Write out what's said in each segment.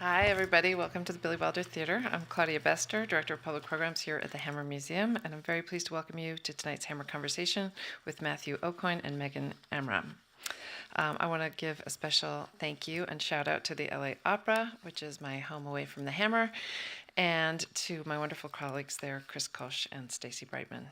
Hi, everybody. Welcome to the Billy Wilder Theater. I'm Claudia Bester, Director of Public Programs here at the Hammer Museum, and I'm very pleased to welcome you to tonight's Hammer Conversation with Mathew Aucoin and Megan Amram. I want to give a special thank you and shout out to the LA Opera, which is my home away from the Hammer, and to my wonderful colleagues there, Chris Koch and Stacy Brightman.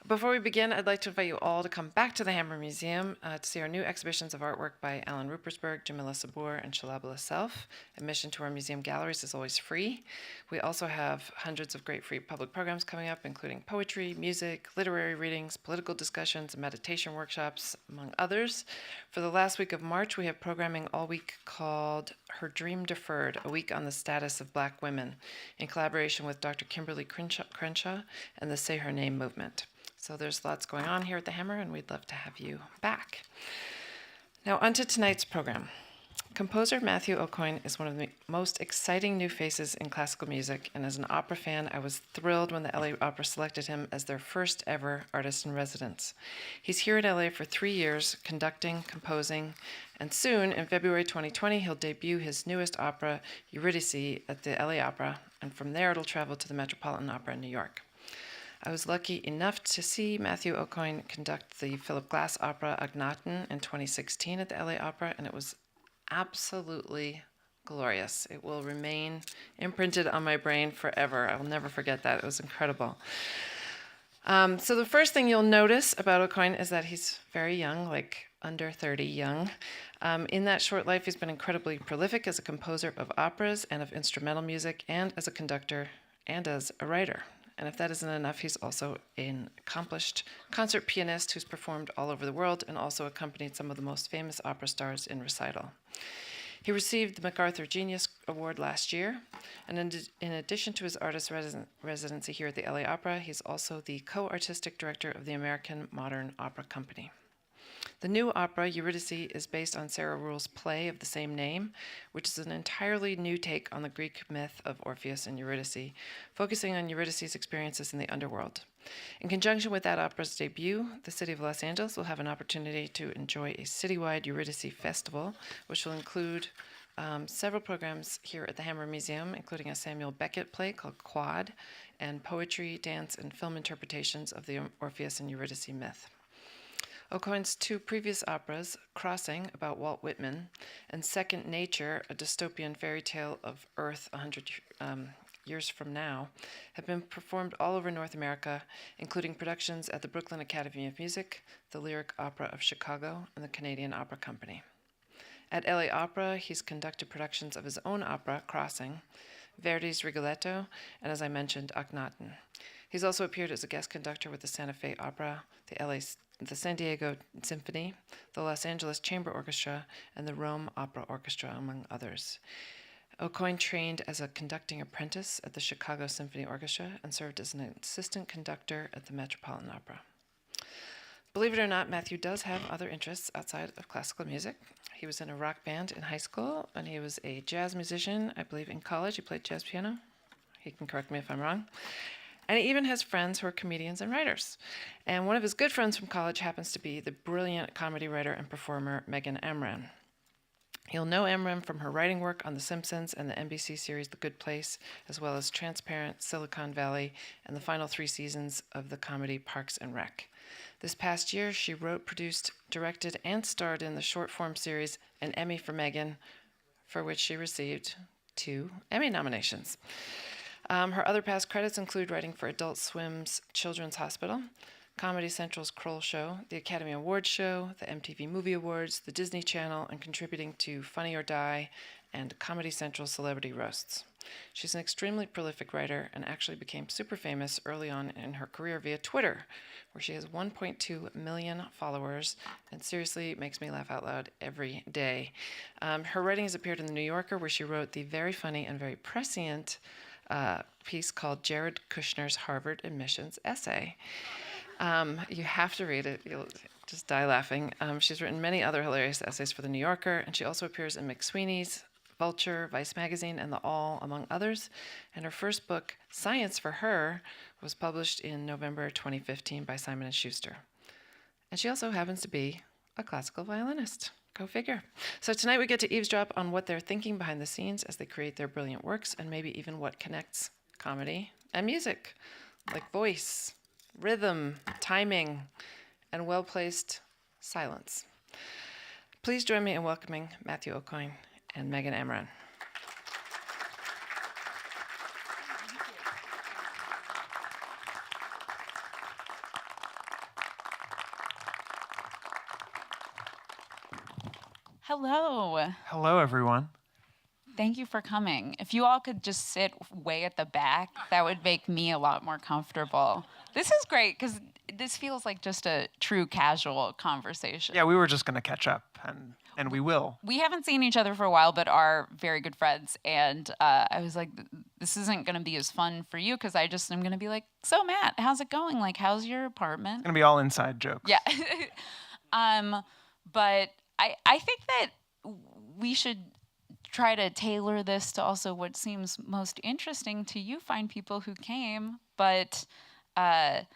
Before we begin, I'd like to invite you all to come back to the Hammer Museum to see our new exhibitions of artwork by Alan Ruppersberg, Jamila Sabur, and Shalabala Self. Admission to our museum galleries is always free. We also have hundreds of great free public programs coming up, including poetry, music, literary readings, political discussions, and meditation workshops, among others. For the last week of March, we have programming all week called Her Dream Deferred, a week on the status of Black women, in collaboration with Dr. Kimberly Crenshaw and the Say Her Name movement. So there's lots going on here at the Hammer, and we'd love to have you back. Now, on to tonight's program. Composer Mathew Aucoin is one of the most exciting new faces in classical music, and as an opera fan, I was thrilled when the LA Opera selected him as their first ever artist in residence. He's here at LA for 3 years, conducting, composing, and soon, in February 2020, he'll debut his newest opera, Eurydice, at the LA Opera, and from there it'll travel to the Metropolitan Opera in New York. I was lucky enough to see Mathew Aucoin conduct the Philip Glass opera Akhenaten in 2016 at the LA Opera, and it was absolutely glorious. It will remain imprinted on my brain forever. I will never forget that. It was incredible. So the first thing you'll notice about Aucoin is that he's very young, like under 30 young. In that short life, he's been incredibly prolific as a composer of operas and of instrumental music, and as a conductor and as a writer. And if that isn't enough, he's also an accomplished concert pianist who's performed all over the world and also accompanied some of the most famous opera stars in recital. He received the MacArthur Genius Award last year, and in addition to his artist residency here at the LA Opera, he's also the co-artistic director of the American Modern Opera Company. The new opera, Eurydice, is based on Sarah Ruhl's play of the same name, which is an entirely new take on the Greek myth of Orpheus and Eurydice, focusing on Eurydice's experiences in the underworld. In conjunction with that opera's debut, the city of Los Angeles will have an opportunity to enjoy a citywide Eurydice festival, which will include several programs here at the Hammer Museum, including a Samuel Beckett play called Quad, and poetry, dance, and film interpretations of the Orpheus and Eurydice myth. Aucoin's two previous operas, Crossing, about Walt Whitman, and Second Nature, a dystopian fairy tale of Earth 100 years from now, have been performed all over North America, including productions at the Brooklyn Academy of Music, the Lyric Opera of Chicago, and the Canadian Opera Company. At LA Opera, he's conducted productions of his own opera, Crossing, Verdi's Rigoletto, and as I mentioned, Akhenaten. He's also appeared as a guest conductor with the Santa Fe Opera, the San Diego Symphony, the Los Angeles Chamber Orchestra, and the Rome Opera Orchestra, among others. Aucoin trained as a conducting apprentice at the Chicago Symphony Orchestra and served as an assistant conductor at the Metropolitan Opera. Believe it or not, Mathew does have other interests outside of classical music. He was in a rock band in high school, and he was a jazz musician, I believe, in college. He played jazz piano. He can correct me if I'm wrong. And he even has friends who are comedians and writers. And one of his good friends from college happens to be the brilliant comedy writer and performer Megan Amram. You'll know Amram from her writing work on The Simpsons and the NBC series The Good Place, as well as Transparent, Silicon Valley, and the final 3 seasons of the comedy Parks and Rec. This past year, she wrote, produced, directed, and starred in the short-form series An Emmy for Megan, for which she received 2 Emmy nominations. Her other past credits include writing for Adult Swim's Children's Hospital, Comedy Central's Kroll Show, the Academy Awards Show, the MTV Movie Awards, the Disney Channel, and contributing to Funny or Die and Comedy Central's Celebrity Roasts. She's an extremely prolific writer and actually became super famous early on in her career via Twitter, where she has 1.2 million followers and seriously makes me laugh out loud every day. Her writing has appeared in The New Yorker, where she wrote the very funny and very prescient piece called Jared Kushner's Harvard Admissions Essay. You have to read it. You'll just die laughing. She's written many other hilarious essays for The New Yorker, and she also appears in McSweeney's, Vulture, Vice Magazine, and The All, among others. And her first book, Science for Her, was published in November 2015 by Simon & Schuster. And she also happens to be a classical violinist. Go figure. So tonight we get to eavesdrop on what they're thinking behind the scenes as they create their brilliant works, and maybe even what connects comedy and music, like voice, rhythm, timing, and well-placed silence. Please join me in welcoming Mathew Aucoin and Megan Amram. Hello. Hello, everyone. Thank you for coming. If you all could just sit way at the back, that would make me a lot more comfortable. This is great because this feels like just a true casual conversation. Yeah, we were just going to catch up, and we will. We haven't seen each other for a while, but are very good friends. And I was like, this isn't going to be as fun for you because I'm going to be like, so Matt, how's it going? Like, how's your apartment? It's going to be all inside jokes. Yeah. But I think that we should try to tailor this to also what seems most interesting to you fine people who came. But I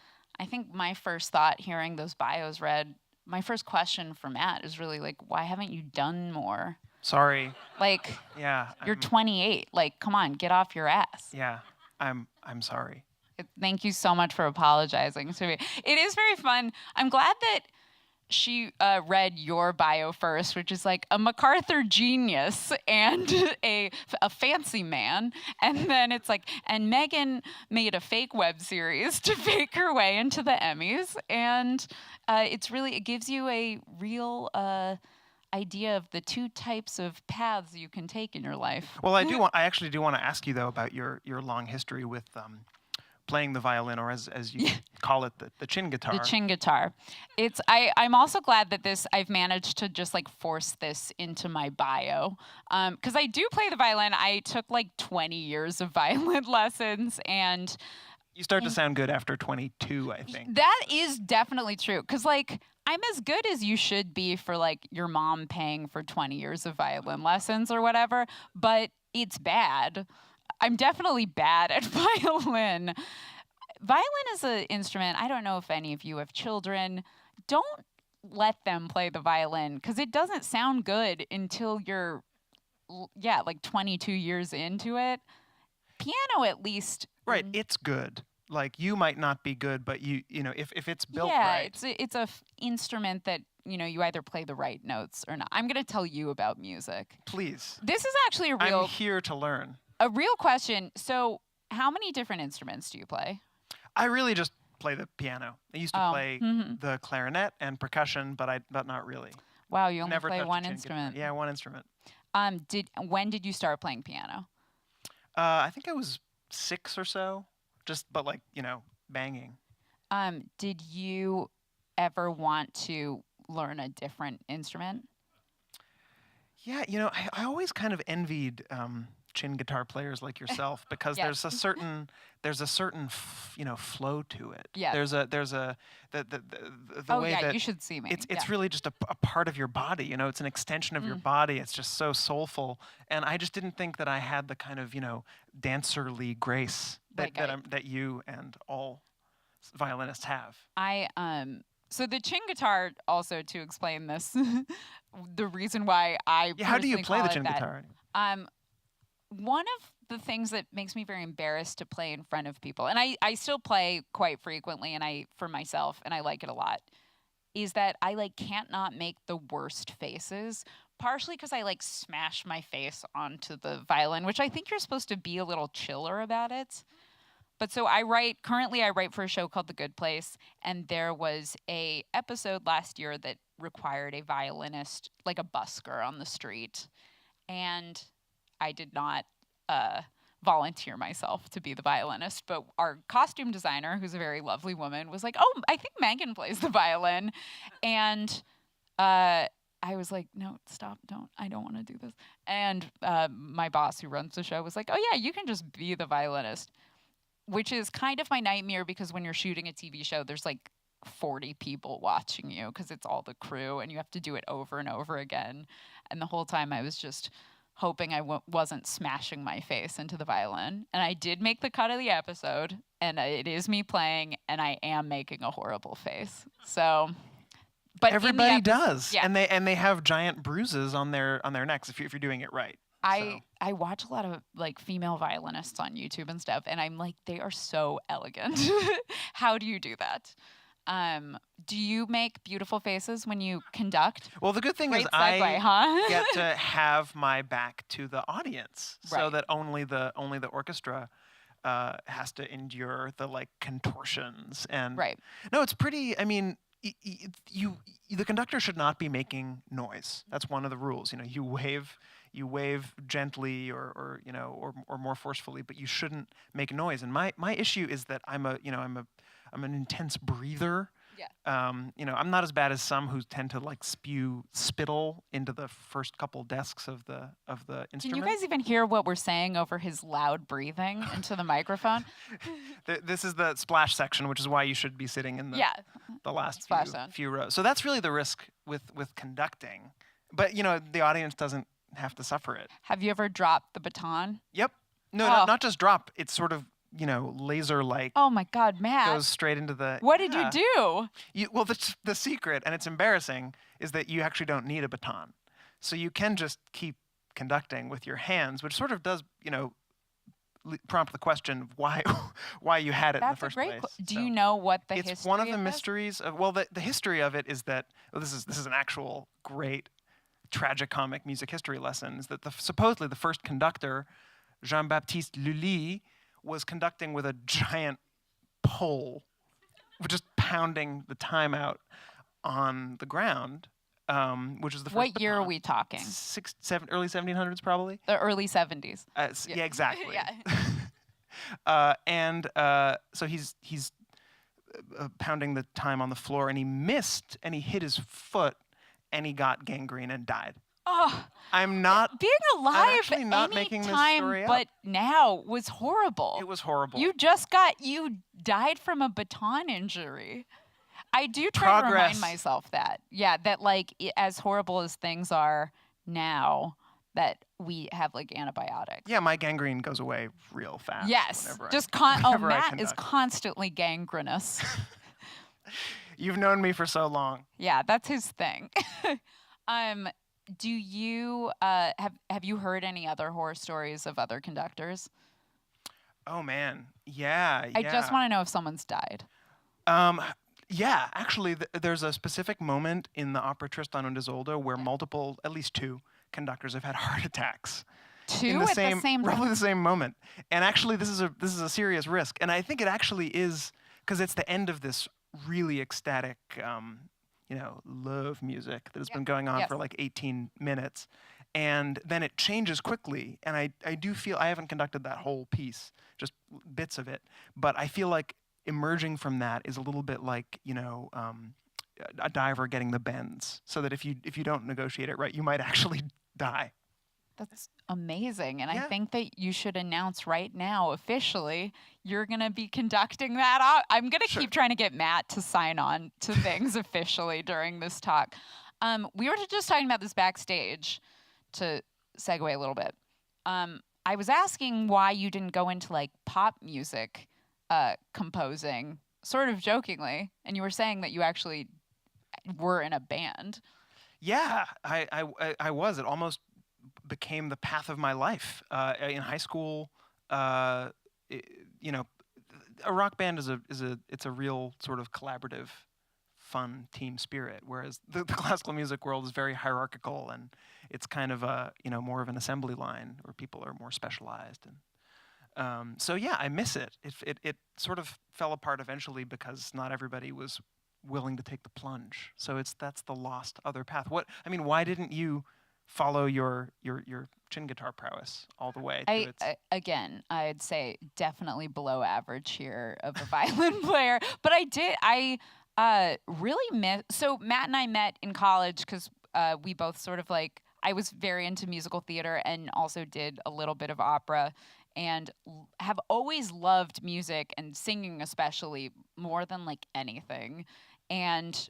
think my first thought hearing those bios read, my first question for Matt is really like, why haven't you done more? Sorry. Like, Yeah. you're 28. Like, come on, get off your ass. Yeah, I'm sorry. Thank you so much for apologizing to me. It is very fun. I'm glad that she read your bio first, which is like a MacArthur genius and a fancy man. And then it's like, and Megan made a fake web series to fake her way into the Emmys. And it gives you a real idea of the two types of paths you can take in your life. Well, I actually do want to ask you, though, about your long history with playing the violin, or as you call it, the chin guitar. The chin guitar. I'm also glad that I've managed to just like force this into my bio. Because I do play the violin. I took like 20 years of violin lessons, and You start to sound good after 22, I think. that is definitely true. Because like, I'm as good as you should be for like your mom paying for 20 years of violin lessons or whatever, but it's bad. I'm definitely bad at violin. Violin is an instrument. I don't know if any of you have children. Don't let them play the violin because it doesn't sound good until you're, like 22 years into it. Piano, at least. Right, it's good. Like, you might not be good, but you know, if it's built right. right. It's a instrument that, you either play the right notes or not. I'm going to tell you about music. Please. This is actually I'm here to learn. a real question. So how many different instruments do you play? I really just play the piano. I used to play the clarinet and percussion, but not really. Wow, you only Never play touched a one chin instrument. guitar. Yeah, one instrument. When did you start playing piano? I think I was 6 or so, but like, banging. Did you ever want to learn a different instrument? Yeah, I always kind of envied chin guitar players like yourself because Yes. there's a certain flow to it. Yeah. There's a the way that you should see me. it's really just a part of your body. It's an extension of your body. It's just so soulful, and I just didn't think that I had the kind of dancerly grace that you and all violinists have. So the chin guitar, also to explain this, the reason why I how do you play the call it chin that, guitar? one of the things that makes me very embarrassed to play in front of people, and I still play quite frequently, and for myself, and I like it a lot, is that I can't not make the worst faces. Partially because I smash my face onto the violin, which I think you're supposed to be a little chiller about it. But so currently I write for a show called The Good Place, and there was a episode last year that required a violinist, like a busker on the street. And I did not volunteer myself to be the violinist, but our costume designer, who's a very lovely woman, was like, oh, I think Megan plays the violin. And I was like, no, stop, I don't want to do this. And my boss who runs the show was like, oh yeah, you can just be the violinist, which is kind of my nightmare because when you're shooting a TV show, there's 40 people watching you because it's all the crew and you have to do it over and over again. And the whole time I was just hoping I wasn't smashing my face into the violin. And I did make the cut of the episode, and it is me playing, and I am making a horrible face. So But everybody does, yeah. and they have giant bruises on their necks if you're doing it right. I watch a lot of like female violinists on YouTube and stuff, and I'm like, they are so elegant. How do you do that? Do you make beautiful faces when you conduct? Well, the good thing is I get to have my back to the audience, so that only the orchestra has to endure the like contortions and. Right. No, it's pretty. I mean, the conductor should not be making noise. That's one of the rules. You know, you wave gently or more forcefully, but you shouldn't make noise. And my issue is that I'm an intense breather. Yeah. I'm not as bad as some who tend to like spew spittle into the first couple desks of the instrument. Can you guys even hear what we're saying over his loud breathing into the microphone? This is the splash section, which is why you should be sitting in the last few rows. So that's really the risk with conducting. But the audience doesn't have to suffer it. Have you ever dropped the baton? Yep. No, not just drop. It's sort of laser-like. Oh my God, Matt! Goes straight into the. What did you do? Well, the secret, and it's embarrassing, is that you actually don't need a baton, so you can just keep conducting with your hands, which sort of does, prompt the question of why you had it in the first place. Do you know what the history? It's one of the mysteries of. Well, the history of it is that this is an actual great tragicomic music history lesson. Is that supposedly the first conductor, Jean-Baptiste Lully, was conducting with a giant pole, just pounding the time out on the ground, which is the first. What year are we talking? Early 1700s, probably. The early 70s. Yeah, exactly. Yeah. So he's pounding the time on the floor, and he missed, and he hit his foot, and he got gangrene and died. Oh, I'm not being alive. I'm actually not any making this time, story up. but now was horrible. It was horrible. You died from a baton injury. I do try to remind myself that, that like as horrible as things are now, that we have like antibiotics. Yeah, my gangrene goes away real fast. Yes, Matt is constantly gangrenous. You've known me for so long. Yeah, that's his thing. Do you have you heard any other horror stories of other conductors? Oh man, yeah. I just want to know if someone's died. Yeah, actually, there's a specific moment in the opera Tristan und Isolde where at least two conductors have had heart attacks. Two at the same time? Roughly the same moment. And actually, this is a serious risk. And I think it actually is because it's the end of this really ecstatic. Love music that has been going on for like 18 minutes. And then it changes quickly. And I do feel, I haven't conducted that whole piece, just bits of it. But I feel like emerging from that is a little bit like, a diver getting the bends. So that if you don't negotiate it right, you might actually die. That's amazing. And I think that you should announce right now, officially, you're going to be conducting that. I'm going to keep trying to get Matt to sign on to things officially during this talk. We were just talking about this backstage to segue a little bit. I was asking why you didn't go into like pop music composing, sort of jokingly. And you were saying that you actually were in a band. Yeah, I was. It almost became the path of my life. In high school, a rock band is a real sort of collaborative, fun team spirit. Whereas the classical music world is very hierarchical, and it's kind of more of an assembly line where people are more specialized. And so yeah, I miss it. It sort of fell apart eventually because not everybody was willing to take the plunge. So that's the lost other path. Why didn't you follow your chin guitar prowess all the way? I'd say definitely below average here of a violin player. But I really miss. So Matt and I met in college because we both sort of like. I was very into musical theater and also did a little bit of opera, and have always loved music and singing especially more than like anything, and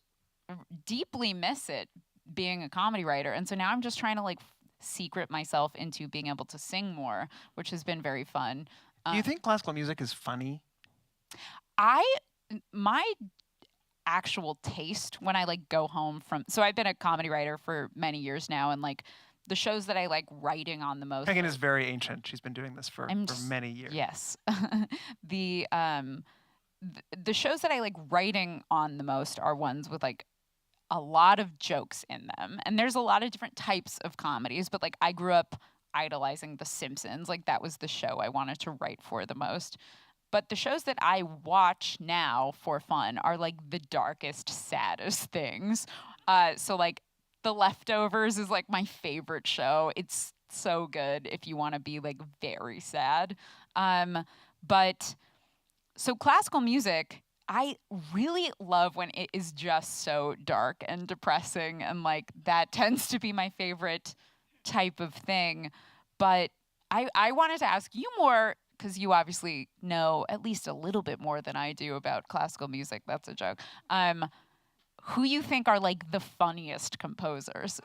deeply miss it being a comedy writer. And so now I'm just trying to like secret myself into being able to sing more, which has been very fun. Do you think classical music is funny? actual taste when I like go home from. So I've been a comedy writer for many years now, and like the shows that I like writing on the most. Megan is very ancient. She's been doing this for many years. Yes. the the shows that I like writing on the most are ones with like a lot of jokes in them. And there's a lot of different types of comedies, but like I grew up idolizing The Simpsons. Like that was the show I wanted to write for the most. But the shows that I watch now for fun are like the darkest, saddest things. So like The Leftovers is like my favorite show. It's so good if you want to be like very sad. But so classical music, I really love when it is just so dark and depressing, and like that tends to be my favorite type of thing. But I wanted to ask you more, because you obviously know at least a little bit more than I do about classical music. That's a joke. Who you think are like the funniest composers?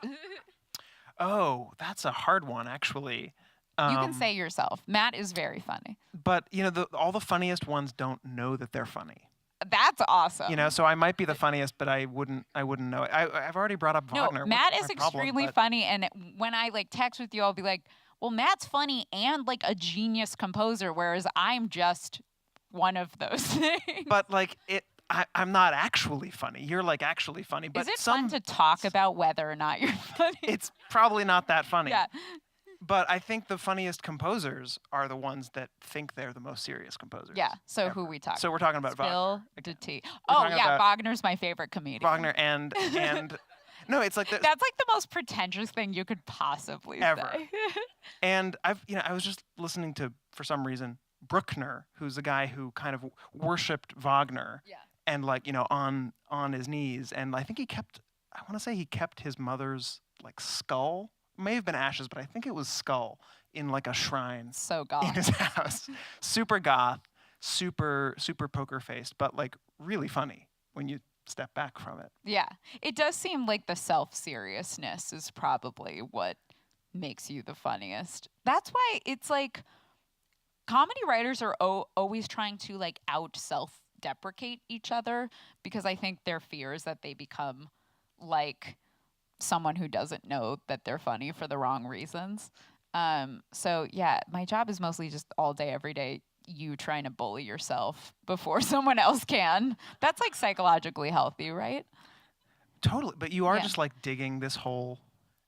Oh, that's a hard one, actually. You can say yourself. Matt is very funny. But, you know, all the funniest ones don't know that they're funny. That's awesome. You know, so I might be the funniest, but I wouldn't know it. I've already brought up Wagner. No, Matt is extremely funny, and when I like text with you, I'll be like, well, Matt's funny and like a genius composer, whereas I'm just one of those things. But like I'm not actually funny. You're like actually funny. But is it fun to talk about whether or not you're funny? It's probably not that funny. Yeah. But I think the funniest composers are the ones that think they're the most serious composers. Yeah. So ever. who we talking? So we're talking about Wagner. Spill the tea. Oh yeah, Wagner's my favorite comedian. Wagner and no, it's like that's like the most pretentious thing you could possibly say. And I was just listening to, for some reason, Bruckner, who's a guy who kind of worshipped Wagner. Yeah. And like, you know, on his knees, and I think he kept his mother's like skull. May have been ashes, but I think it was skull in like a shrine. So goth. In his house. Super goth, super poker faced, but like really funny when you step back from it. Yeah. It does seem like the self-seriousness is probably what makes you the funniest. That's why it's like comedy writers are always trying to like out self-deprecate each other, because I think their fear is that they become like someone who doesn't know that they're funny for the wrong reasons. So yeah, my job is mostly just all day, every day, you trying to bully yourself before someone else can. That's like psychologically healthy, right? Totally. But you are just like digging this hole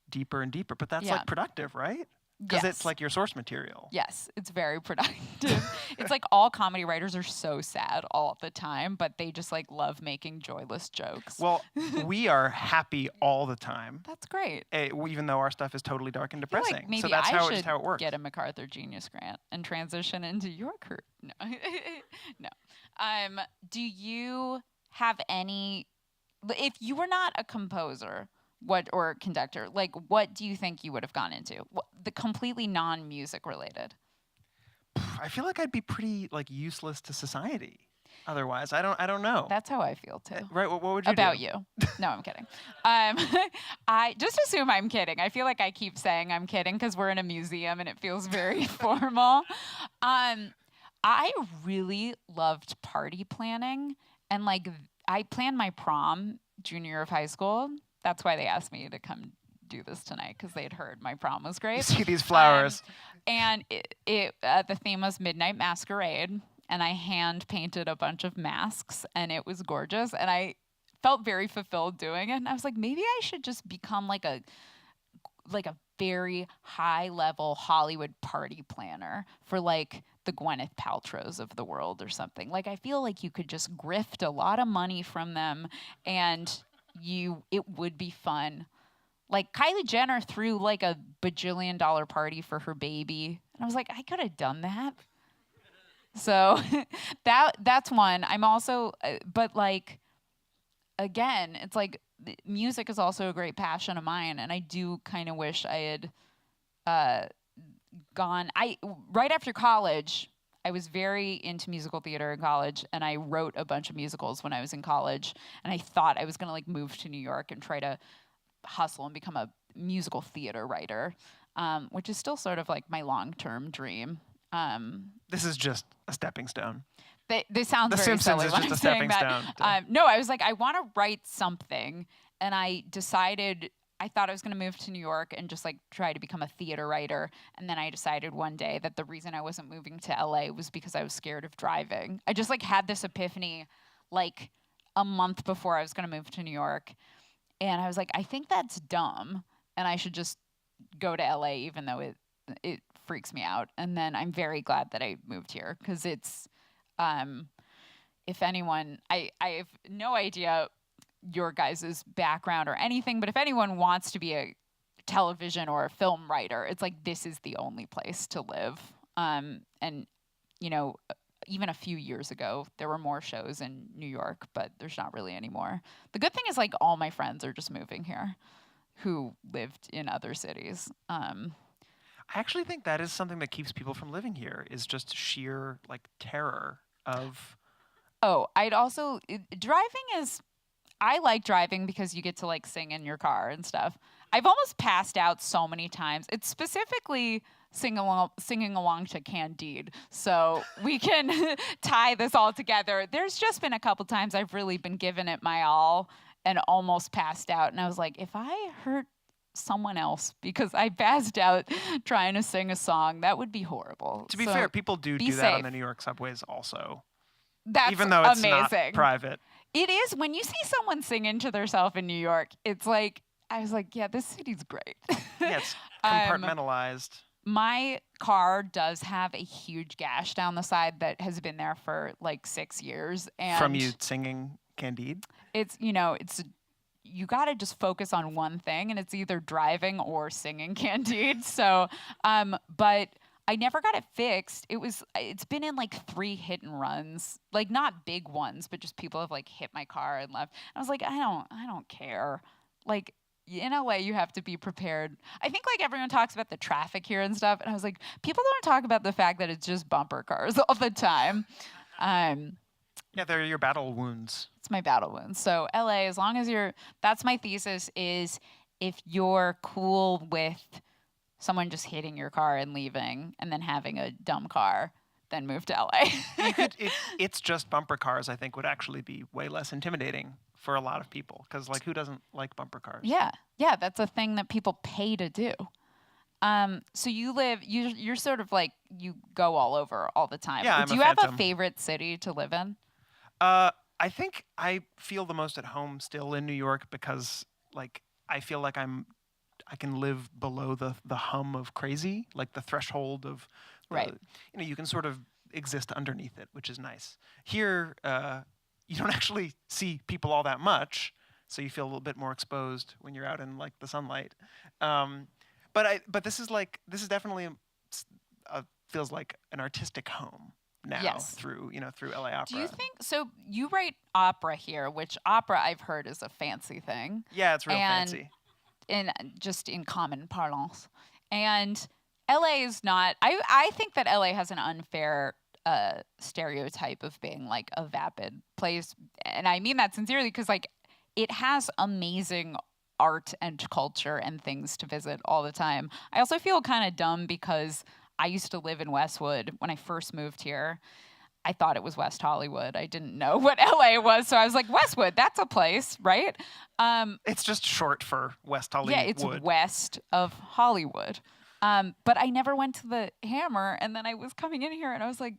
deeper and deeper. But that's like productive, right? Because it's like your source material. Yes, it's very productive. It's like all comedy writers are so sad all the time, but they just like love making joyless jokes. Well, we are happy all the time. That's great. Even though our stuff is totally dark and depressing. Like maybe so that's how it works. Get a MacArthur Genius Grant and transition into Yorker. No. No. Do you have any, if you were not a composer, or conductor, like what do you think you would have gone into? The completely non-music related. I feel like I'd be pretty like useless to society. Otherwise, I don't know. That's how I feel too. Right? What would you about do? You? No, I'm kidding. I just assume I'm kidding. I feel like I keep saying I'm kidding because we're in a museum and it feels very formal. I really loved party planning, and like I planned my prom junior year of high school. That's why they asked me to come do this tonight, because they'd heard my prom was great. You see these flowers. And the theme was Midnight Masquerade, and I hand painted a bunch of masks, and it was gorgeous. And I felt very fulfilled doing it. And I was like, maybe I should just become like a very high level Hollywood party planner for like the Gwyneth Paltrows of the world or something. Like I feel like you could just grift a lot of money from them, and it would be fun. Like Kylie Jenner threw like a bajillion-dollar party for her baby, and I was like, I could have done that. So that's one. I'm also, but like, again, it's like music is also a great passion of mine, and I do kind of wish I had gone. Right after college, I was very into musical theater in college, and I wrote a bunch of musicals when I was in college, and I thought I was going to like move to New York and try to hustle and become a musical theater writer, which is still sort of like my long-term dream. This is just a stepping stone. This sounds The very Simpsons silly is when just I'm a saying stepping that. stone. No, I was like, I want to write something, and I decided I thought I was going to move to New York and just like try to become a theater writer. And then I decided one day that the reason I wasn't moving to LA was because I was scared of driving. I just like had this epiphany like a month before I was going to move to New York. And I was like, I think that's dumb, and I should just go to LA even though it freaks me out. And then I'm very glad that I moved here because it's if anyone, I have no idea your guys' background or anything, but if anyone wants to be a television or a film writer, it's like this is the only place to live. And you know, even a few years ago, there were more shows in New York, but there's not really anymore. The good thing is like all my friends are just moving here who lived in other cities. I actually think that is something that keeps people from living here is just sheer like terror of. Oh, driving is, I like driving because you get to like sing in your car and stuff. I've almost passed out so many times. It's specifically singing along to Candide. So we can tie this all together. There's just been a couple times I've really been giving it my all and almost passed out. And I was like, if I hurt someone else because I passed out trying to sing a song, that would be horrible. To be fair, people do that safe. on the New York subways also. That's even though it's amazing. Not private. It is. When you see someone sing into themselves in New York, it's like, I was like, yeah, this city's great. Yeah, it's compartmentalized. My car does have a huge gash down the side that has been there for like 6 years. And from you singing Candide? It's, you got to just focus on one thing, and it's either driving or singing Candide. So, but I never got it fixed. It's been in like 3 hit and runs, like not big ones, but just people have like hit my car and left. And I was like, I don't care. Like in LA, you have to be prepared. I think like everyone talks about the traffic here and stuff. And I was like, people don't talk about the fact that it's just bumper cars all the time. Yeah, they're your battle wounds. It's my battle wounds. So LA, as long as that's my thesis is if you're cool with someone just hitting your car and leaving and then having a dumb car, then move to LA. It's just bumper cars, I think, would actually be way less intimidating for a lot of people. Because, like, who doesn't like bumper cars? Yeah, that's a thing that people pay to do. So you're sort of like, you go all over all the time. Yeah, do you have a favorite city to live in? I think I feel the most at home still in New York because, like, I feel like I can live below the hum of crazy, like the threshold of, right. You can sort of exist underneath it, which is nice. Here, you don't actually see people all that much, so you feel a little bit more exposed when you're out in like the sunlight. But this is definitely feels like an artistic home now. Yes. through LA Opera. Do you think so? You write opera here, which opera I've heard is a fancy thing. Yeah, it's real fancy. Just in common parlance. And LA is not, I think that LA has an unfair stereotype of being like a vapid place. And I mean that sincerely because like it has amazing art and culture and things to visit all the time. I also feel kind of dumb because I used to live in Westwood when I first moved here. I thought it was West Hollywood. I didn't know what LA was. So I was like, Westwood, that's a place, right? It's just short for West Hollywood. Yeah, it's west of Hollywood. But I never went to the Hammer. And then I was coming in here and I was like,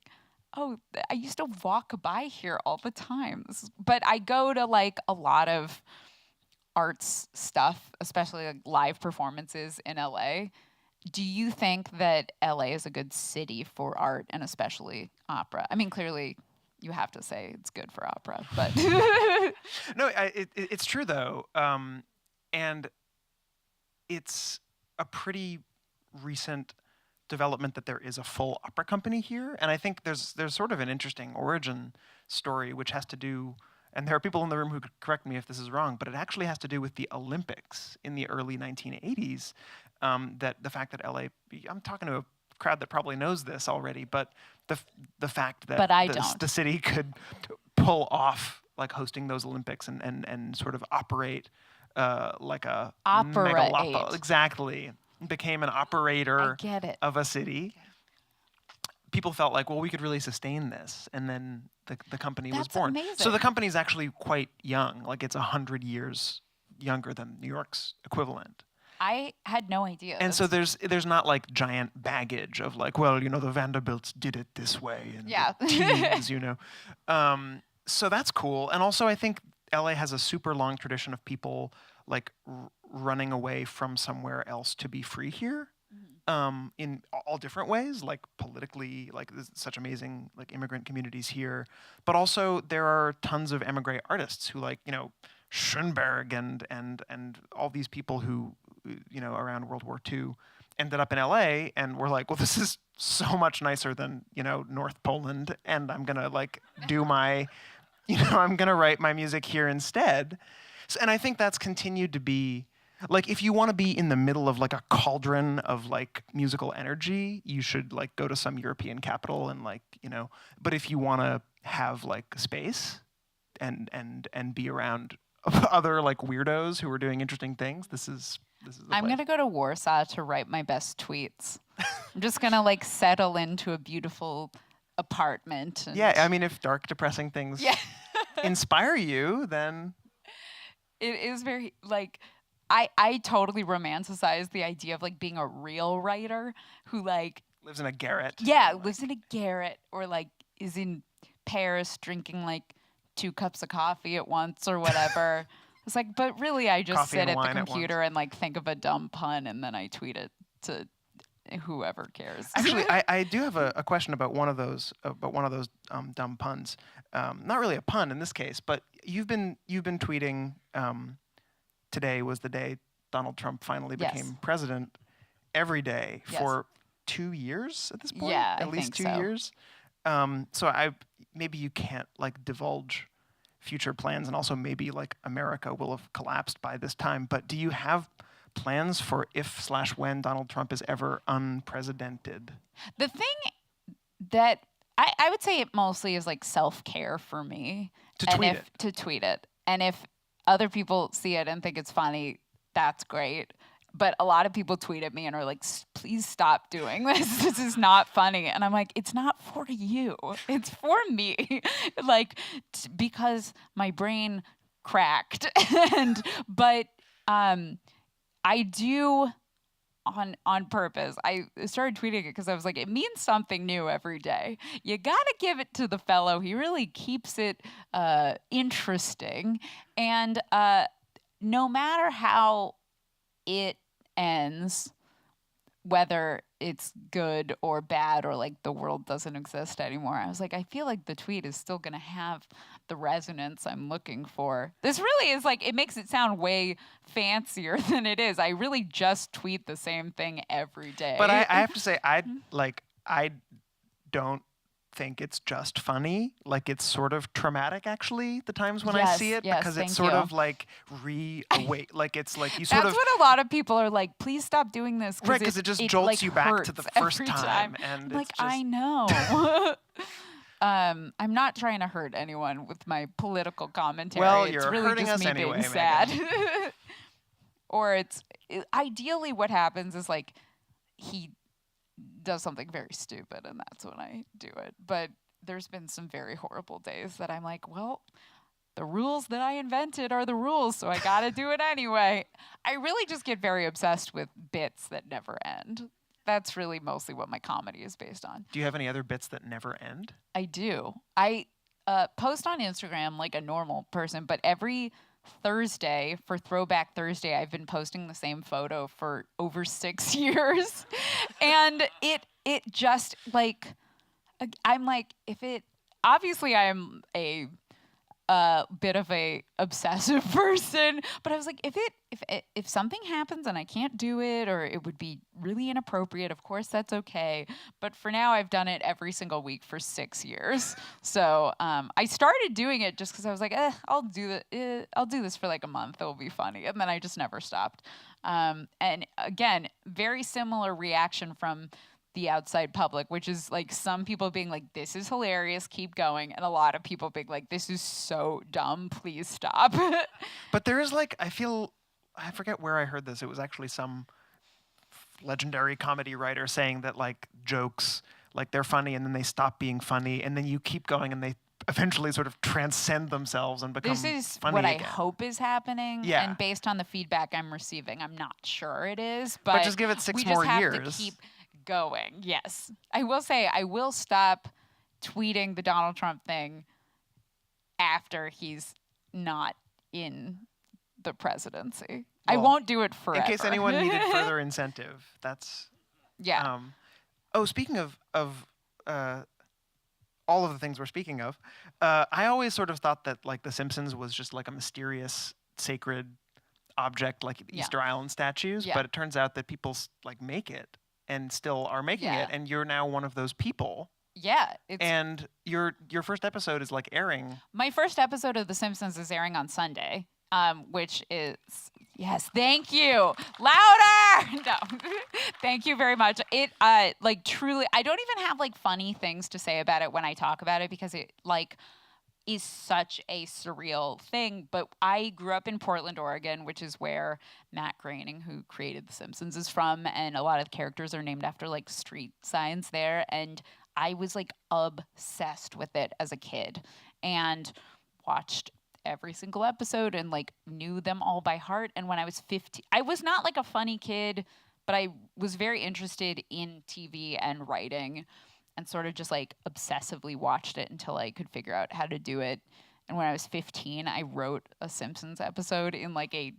oh, I used to walk by here all the time. But I go to like a lot of arts stuff, especially like live performances in LA. Do you think that LA is a good city for art and especially opera? I mean, clearly you have to say it's good for opera, but no, it's true though, and it's a pretty recent development that there is a full opera company here, and I think there's sort of an interesting origin story which has to do. And there are people in the room who could correct me if this is wrong, but it actually has to do with the Olympics in the early 1980s. That the fact that LA, I'm talking to a crowd that probably knows this already, but the fact that the city could pull off like hosting those Olympics and sort of operate like a operate. Exactly, became an operator of a city. people felt like, well, we could really sustain this, and then the company was That's born. amazing. So the company is actually quite young, like it's 100 years younger than New York's equivalent. I had no idea. And so there's not like giant baggage of like, well, you know, the Vanderbilts did it this way, and the teams, you know. So that's cool. And also I think LA has a super long tradition of people like running away from somewhere else to be free here. In all different ways, like politically, like there's such amazing like immigrant communities here, but also there are tons of emigre artists who, like, you know, Schoenberg and all these people who, you know, around World War II ended up in LA and were like, well, this is so much nicer than, you know, North Poland, and I'm gonna like do my, you know, I'm gonna write my music here instead. So, and I think that's continued to be, like, if you want to be in the middle of like a cauldron of like musical energy, you should like go to some European capital and, like, you know. But if you want to have like space and be around other like weirdos who are doing interesting things, this is the I'm place. gonna go to Warsaw to write my best tweets. I'm just gonna like settle into a beautiful apartment. And Yeah, I mean, if dark, depressing things inspire you, then it is very like. I totally romanticize the idea of like being a real writer who like lives in a garret. Yeah, lives in a garret, or like is in Paris drinking like 2 cups of coffee at once or whatever. It's like, but really I just Coffee sit and at the wine at computer and like think of a dumb pun and then I tweet it to whoever cares. Actually, I do have a question about one of those dumb puns. Not really a pun in this case, but you've been tweeting. Today was the day Donald Trump finally became president. Every day for 2 years at this point. Yeah, at least 2 years. So maybe you can't like divulge future plans, and also maybe like America will have collapsed by this time. But do you have plans for if/when Donald Trump is ever unprecedented? The thing that I would say it mostly is like self-care for me. To tweet it. And if other people see it and think it's funny, that's great. But a lot of people tweet at me and are like, please stop doing this. This is not funny. And I'm like, it's not for you. It's for me. Like, because my brain cracked. But I do, on purpose, I started tweeting it because I was like, it means something new every day. You gotta give it to the fellow. He really keeps it interesting. And no matter how it ends, whether it's good or bad or like the world doesn't exist anymore, I was like, I feel like the tweet is still gonna have the resonance I'm looking for. This really is like, it makes it sound way fancier than it is. I really just tweet the same thing every day. But I have to say, I don't think it's just funny. Like, it's sort of traumatic, actually, the times when I see it, because it's sort of like like it's like you sort That's of. what a lot of people are like, please stop doing this. Right, because it just jolts like you back to the first time. And like, it's just, I know. I'm not trying to hurt anyone with my political commentary. Well, it's you're really hurting just us me anyway, being sad. Megan. Or ideally what happens is like he does something very stupid and that's when I do it. But there's been some very horrible days that I'm like, well, the rules that I invented are the rules, so I gotta do it anyway. I really just get very obsessed with bits that never end. That's really mostly what my comedy is based on. Do you have any other bits that never end? I do. I post on Instagram like a normal person, but every Thursday for Throwback Thursday, I've been posting the same photo for over 6 years. And it just like, I'm like, obviously I'm a bit of a obsessive person, but I was like, if something happens and I can't do it, or it would be really inappropriate, of course that's okay. But for now, I've done it every single week for 6 years. So I started doing it just because I was like, I'll do this for like a month. It'll be funny, and then I just never stopped. And again, very similar reaction from the outside public, which is like some people being like, this is hilarious, keep going, and a lot of people being like, this is so dumb, please stop. But there is like, I forget where I heard this. It was actually some legendary comedy writer saying that like jokes like they're funny and then they stop being funny, and then you keep going and they eventually sort of transcend themselves and become funny again. This is what I hope is happening. Yeah. And based on the feedback I'm receiving, I'm not sure it is. But just give it 6 more years. We just have to keep going. Yes. I will say I will stop tweeting the Donald Trump thing after he's not in the presidency. Well, I won't do it forever. In case anyone needed further incentive, that's... Yeah. Speaking of all of the things we're speaking of, I always sort of thought that like The Simpsons was just like a mysterious, sacred object, like Easter Island statues. But it turns out that people like make it and still are making it, and you're now one of those people. Yeah. And your first episode is like airing. My first episode of The Simpsons is airing on Sunday, which is, yes, thank you. Louder! No, thank you very much. It, like, truly, I don't even have, like, funny things to say about it when I talk about it because it, like, is such a surreal thing. But I grew up in Portland, Oregon, which is where Matt Groening, who created The Simpsons, is from. And a lot of the characters are named after, like, street signs there. And I was, like, obsessed with it as a kid and watched every single episode and like knew them all by heart. And when I was 15, I was not like a funny kid, but I was very interested in TV and writing and sort of just like obsessively watched it until I could figure out how to do it. And when I was 15, I wrote a Simpsons episode in like a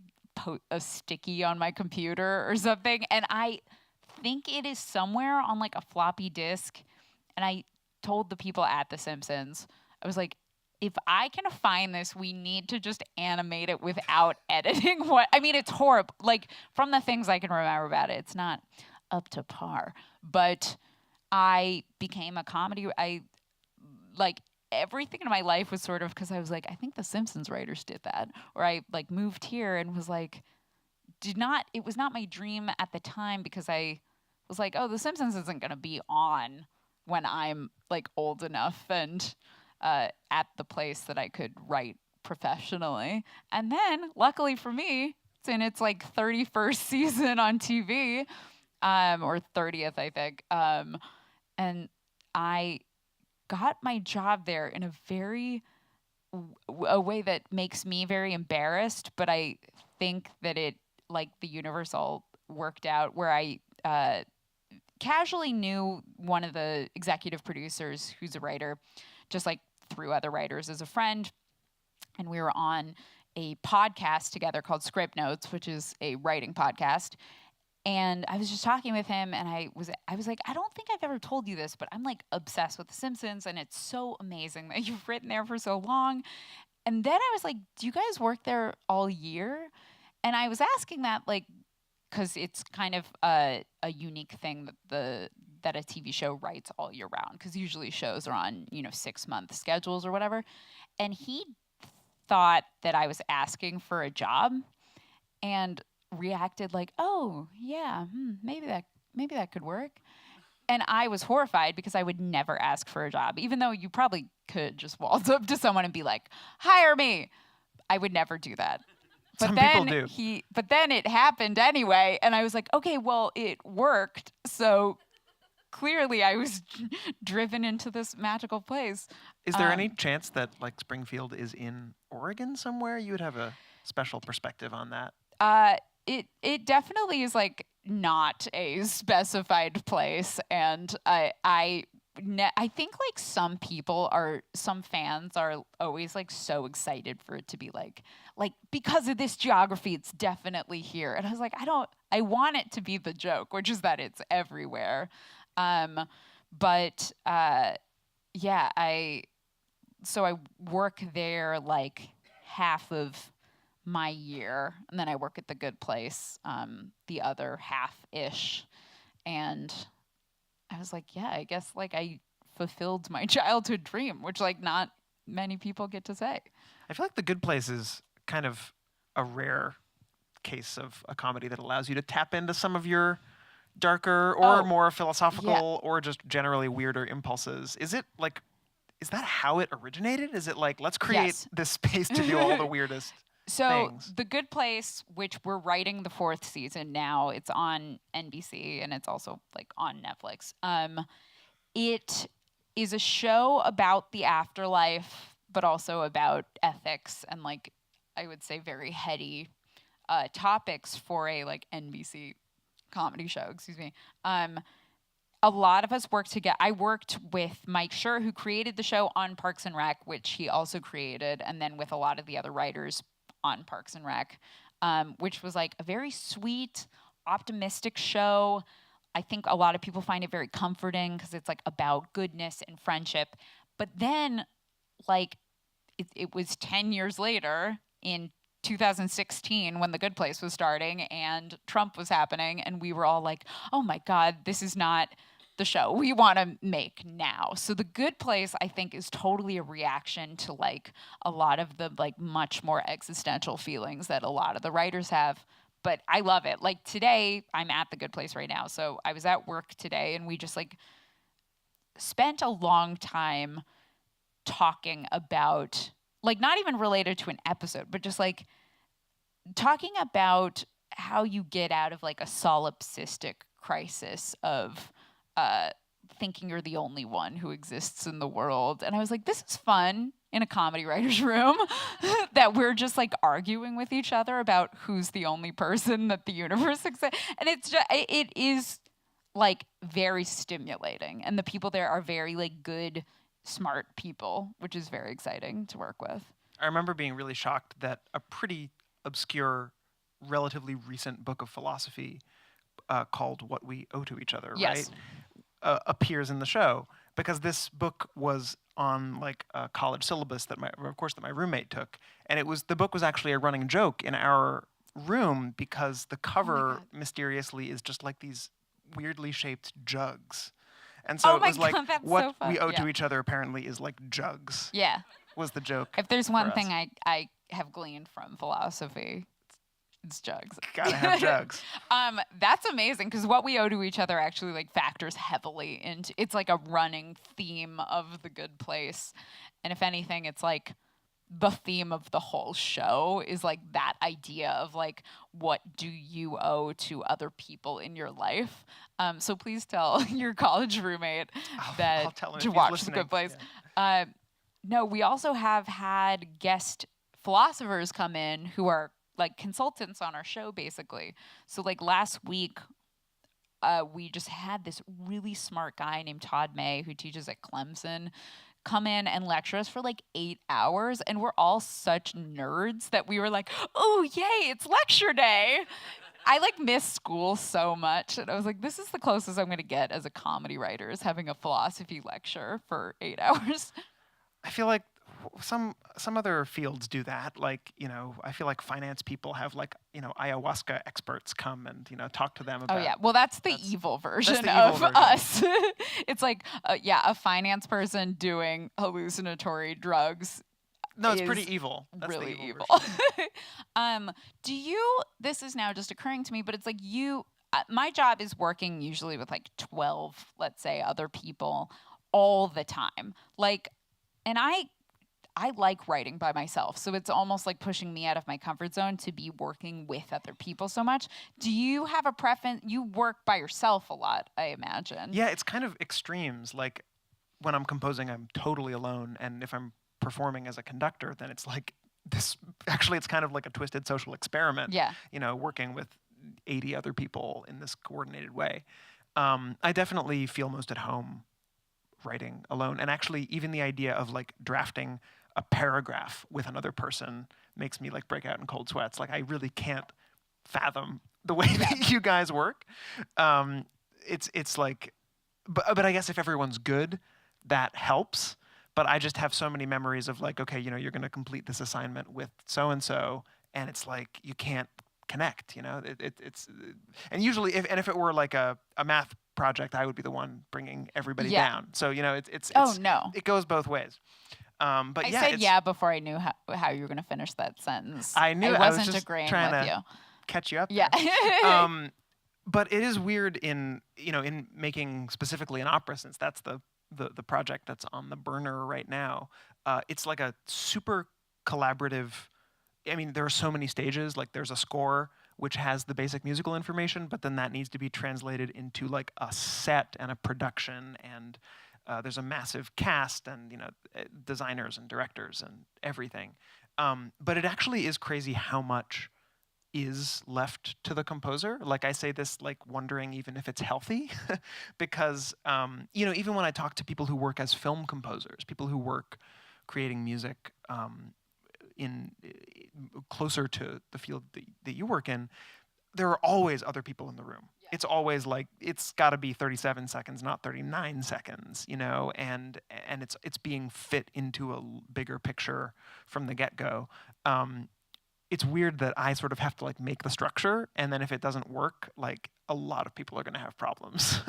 sticky on my computer or something. And I think it is somewhere on like a floppy disk. And I told the people at The Simpsons, I was like, if I can find this, we need to just animate it without editing. It's horrible. Like, from the things I can remember about it, it's not up to par. But I became a comedy. Like, everything in my life was sort of, because I was like, I think the Simpsons writers did that. Or I, like, moved here and was like, it was not my dream at the time because I was like, oh, the Simpsons isn't going to be on when I'm, like, old enough and at the place that I could write professionally. And then, luckily for me, it's in its like 31st season on TV, or 30th, I think. And I got my job there in a way that makes me very embarrassed, but I think that it, like the universe all worked out, where I casually knew one of the executive producers who's a writer, just like through other writers as a friend. And we were on a podcast together called Script Notes, which is a writing podcast. And I was just talking with him and I was like, I don't think I've ever told you this, but I'm like obsessed with The Simpsons and it's so amazing that you've written there for so long. And then I was like, do you guys work there all year? And I was asking that like, because it's kind of a unique thing that a TV show writes all year round, because usually shows are on 6-month schedules or whatever. And he thought that I was asking for a job and reacted like, oh yeah, maybe that could work. And I was horrified because I would never ask for a job, even though you probably could just waltz up to someone and be like, hire me. I would never do that. But Some people do. But then it happened anyway, and I was like, okay, well, it worked. So clearly I was driven into this magical place. Is there any chance that like Springfield is in Oregon somewhere? You would have a special perspective on that. It definitely is like not a specified place, and I think like some fans are always like so excited for it to be like because of this geography, it's definitely here. And I was like, I want it to be the joke, which is that it's everywhere. Yeah, I work there like half of my year, and then I work at the Good Place the other half-ish. And I was like, yeah, I guess like I fulfilled my childhood dream, which like not many people get to say. I feel like The Good Place is kind of a rare case of a comedy that allows you to tap into some of your darker or more philosophical or just generally weirder impulses. Is that how it originated? Is it like, let's create this space to do all the weirdest things? The Good Place, which we're writing the 4th season now, it's on NBC and it's also like on Netflix. it is a show about the afterlife, but also about ethics and like, I would say very heady topics for a like NBC comedy show, excuse me. A lot of us worked together. I worked with Mike Schur, who created the show on Parks and Rec, which he also created, and then with a lot of the other writers on Parks and Rec, which was like a very sweet, optimistic show. I think a lot of people find it very comforting because it's like about goodness and friendship. But then, like, it was 10 years later in 2016 when The Good Place was starting and Trump was happening, and we were all like, oh my God, this is not the show we want to make now. So The Good Place, I think, is totally a reaction to like a lot of the like much more existential feelings that a lot of the writers have. But I love it. Like today, I'm at The Good Place right now. So I was at work today and we just like spent a long time talking about, like, not even related to an episode, but just like talking about how you get out of like a solipsistic crisis of thinking you're the only one who exists in the world. And I was like, this is fun in a comedy writer's room that we're just like arguing with each other about who's the only person that the universe exists. And it's just, it is like very stimulating. And the people there are very like good, smart people, which is very exciting to work with. I remember being really shocked that a pretty obscure, relatively recent book of philosophy called What We Owe to Each Other, Yes. right? Appears in the show, because this book was on like a college syllabus that my roommate took, and the book was actually a running joke in our room because the cover mysteriously is just like these weirdly shaped jugs, and so it was like what we owe to each other apparently is like jugs. Yeah, was the joke. If there's one thing I have gleaned from philosophy, it's jugs. Gotta have jugs. That's amazing because what we owe to each other actually like factors heavily into. It's like a running theme of The Good Place, and if anything, it's like the theme of the whole show is like that idea of like what do you owe to other people in your life. So please tell your college roommate to watch The Good Place. Yeah. No, we also have had guest philosophers come in who are like consultants on our show, basically. So like last week, we just had this really smart guy named Todd May who teaches at Clemson come in and lecture us for like 8 hours. And we're all such nerds that we were like, oh, yay, it's lecture day. I like miss school so much. And I was like, this is the closest I'm going to get as a comedy writer, is having a philosophy lecture for 8 hours. I feel like some other fields do that. Like, you know, I feel like finance people have like, you know, ayahuasca experts come and, you know, talk to them about. Oh yeah, well that's the evil version of us. It's like, a finance person doing hallucinatory drugs. No, it's pretty evil. That's really evil. This is now just occurring to me, but it's like my job is working usually with like 12, let's say, other people all the time. Like, and I like writing by myself, so it's almost like pushing me out of my comfort zone to be working with other people so much. Do you have a preference? You work by yourself a lot, I imagine. Yeah, it's kind of extremes. Like when I'm composing, I'm totally alone, and if I'm performing as a conductor, then it's like this. Actually, it's kind of like a twisted social experiment. Yeah. You know, working with 80 other people in this coordinated way. I definitely feel most at home writing alone, and actually, even the idea of like drafting a paragraph with another person makes me like break out in cold sweats. Like I really can't fathom the way that you guys work. It's like, but I guess if everyone's good, that helps. But I just have so many memories of like, okay, you know, you're going to complete this assignment with so-and-so, and it's like, you can't connect, you know, it's, and usually if it were like a math project, I would be the one bringing everybody down. So, you know, it's it goes both ways. But I said before I knew how you were going to finish that sentence. I knew. I wasn't was just agreeing trying with to you. Catch you up. Yeah. But it is weird in making specifically an opera, since that's the project that's on the burner right now. It's like a super collaborative. I mean, there are so many stages. Like there's a score which has the basic musical information, but then that needs to be translated into like a set and a production and there's a massive cast and designers and directors and everything. But it actually is crazy how much is left to the composer. Like I say this, like wondering even if it's healthy, because even when I talk to people who work as film composers, people who work creating music in closer to the field that you work in, there are always other people in the room. Yeah. It's always like it's got to be 37 seconds, not 39 seconds, and it's being fit into a bigger picture from the get-go. It's weird that I sort of have to like make the structure, and then if it doesn't work, like a lot of people are going to have problems.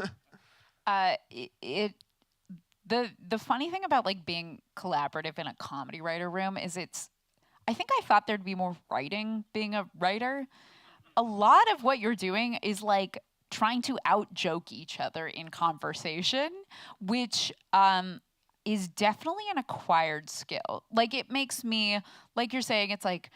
The funny thing about like being collaborative in a comedy writer room is I think I thought there'd be more writing being a writer. A lot of what you're doing is like trying to out-joke each other in conversation, which is definitely an acquired skill. Like it makes me, like you're saying, it's like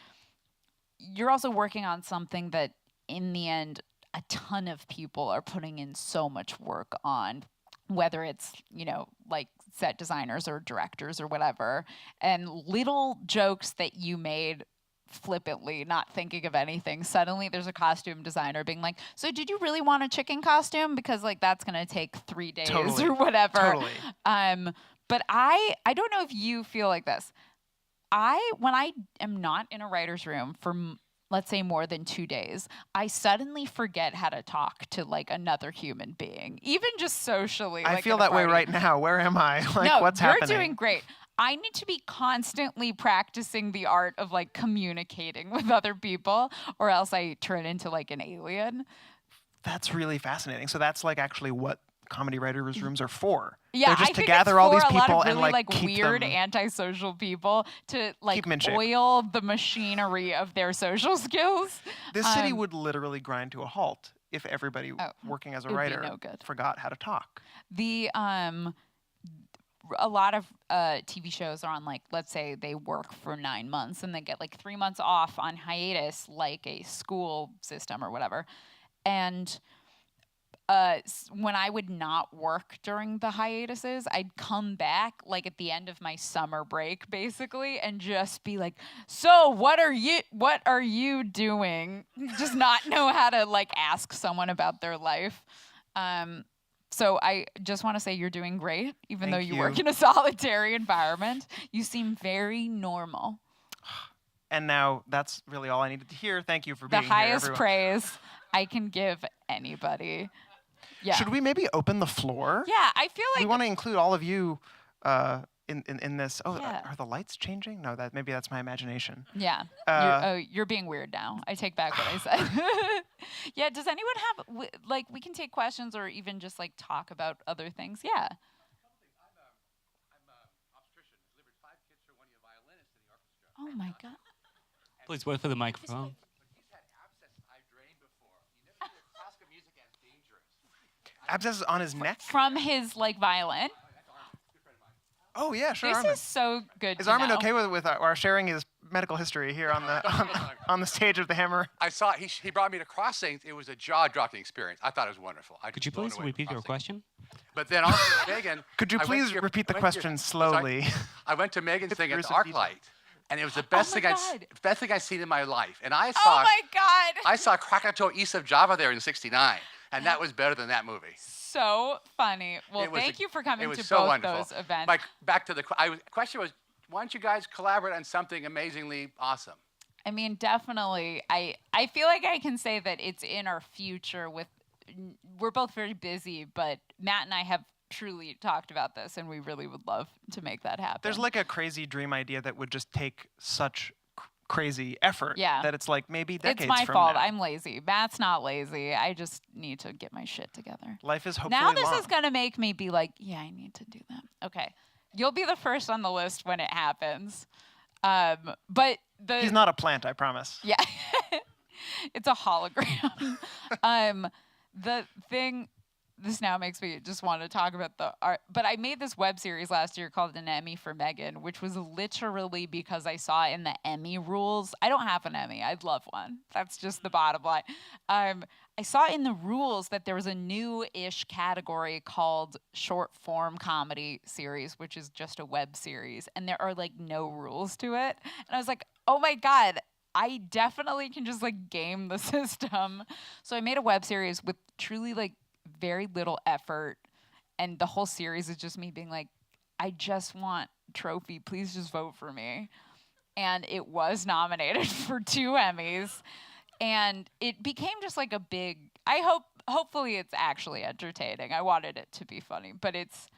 you're also working on something that in the end a ton of people are putting in so much work on, whether it's, like set designers or directors or whatever, and little jokes that you made flippantly, not thinking of anything. Suddenly there's a costume designer being like, so did you really want a chicken costume? Because like that's going to take 3 days or whatever. Totally. But I don't know if you feel like this. When I am not in a writer's room for let's say more than 2 days, I suddenly forget how to talk to like another human being, even just socially. I like feel that way right now. Where am I? Like, no, what's happening? You're doing great. I need to be constantly practicing the art of like communicating with other people, or else I turn into like an alien. That's really fascinating. So that's like actually what comedy writers' rooms are for. Yeah, they're just I to think gather it's all these for a people lot of and really, like keep weird them, antisocial people to like keep them in shape. oil the machinery of their social skills. This city would literally grind to a halt if everybody working as a writer forgot how to talk. A lot of TV shows are on, like, let's say they work for 9 months and they get like 3 months off on hiatus, like a school system or whatever. And when I would not work during the hiatuses, I'd come back like at the end of my summer break, basically, and just be like, "So what are you doing?" Just not know how to like ask someone about their life. So I just want to say you're doing great, even though you work in a solitary environment. You seem very normal. And now that's really all I needed to hear. Thank you for being here, The highest everyone. praise I can give anybody. Yeah. Should we maybe open the floor? Yeah, I feel like we want to include all of you in this. Oh, yeah. Are the lights changing? No, maybe that's my imagination. Yeah. You're being weird now. I take back what I said. Yeah. Does anyone have like we can take questions or even just like talk about other things? Yeah. I'm an obstetrician. Delivered 5 kids for one of your violinists in the orchestra. Oh my God. Please wait for the microphone. He's had abscess I've drained before. You never hear classical music as dangerous. Abscess on his neck? From his like violin. Oh yeah, sure. This Armin. is so good. Is Armin okay with our sharing his medical history here on the on the stage of the Hammer? I saw he brought me to Crossings. It was a jaw-dropping experience. I thought it was wonderful. Could you please repeat your question? But then also Megan. Could you please repeat the question slowly? I went to Megan's thing at the Gruesome ArcLight, and it was the best thing I've seen in my life. And I saw. Oh my God. I saw Krakatoa East of Java there in '69, and that was better than that movie. So funny. Well, thank you for coming to so both wonderful. those events. Back to the question was, why don't you guys collaborate on something amazingly awesome? I mean, definitely. I feel like I can say that it's in our future. We're both very busy, but Matt and I have truly talked about this, and we really would love to make that happen. There's like a crazy dream idea that would just take such crazy effort that it's like maybe decades from now. It's my fault. I'm lazy. Matt's not lazy. I just need to get my shit together. Life is hopefully Now this long. is going to make me be like, yeah, I need to do that. Okay. You'll be the first on the list when it happens. But He's not a plant, I promise. Yeah. It's a hologram. The thing this now makes me just want to talk about the art. But I made this web series last year called An Emmy for Megan, which was literally because I saw in the Emmy rules. I don't have an Emmy. I'd love one. That's just the bottom line. I saw in the rules that there was a new-ish category called short form comedy series, which is just a web series, and there are like no rules to it. And I was like, oh my God, I definitely can just like game the system. So I made a web series with truly like very little effort, and the whole series is just me being like, I just want trophy, please just vote for me. And it was nominated for 2 Emmys. And it became just like a big, hopefully it's actually entertaining. I wanted it to be funny, but it's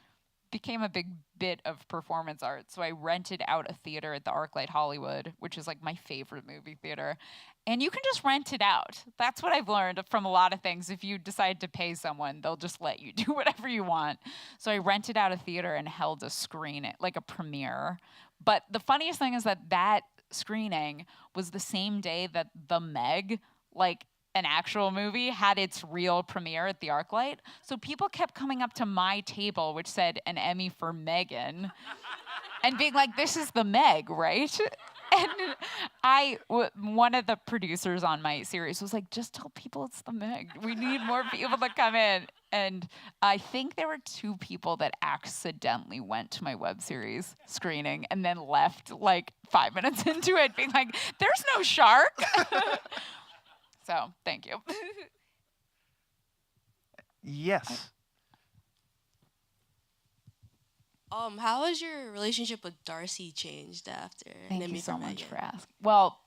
became a big bit of performance art. So I rented out a theater at the ArcLight Hollywood, which is like my favorite movie theater. And you can just rent it out. That's what I've learned from a lot of things. If you decide to pay someone, they'll just let you do whatever you want. So I rented out a theater and held a screen, like a premiere. But the funniest thing is that screening was the same day that The Meg, like an actual movie, had its real premiere at the ArcLight. So people kept coming up to my table, which said an Emmy for Megan, and being like, this is The Meg, right? And one of the producers on my series was like, just tell people it's The Meg. We need more people to come in. And I think there were 2 people that accidentally went to my web series screening and then left like 5 minutes into it being like, there's no shark. So thank you. Yes. How has your relationship with Darcy changed after? Thank you so much for asking. Well,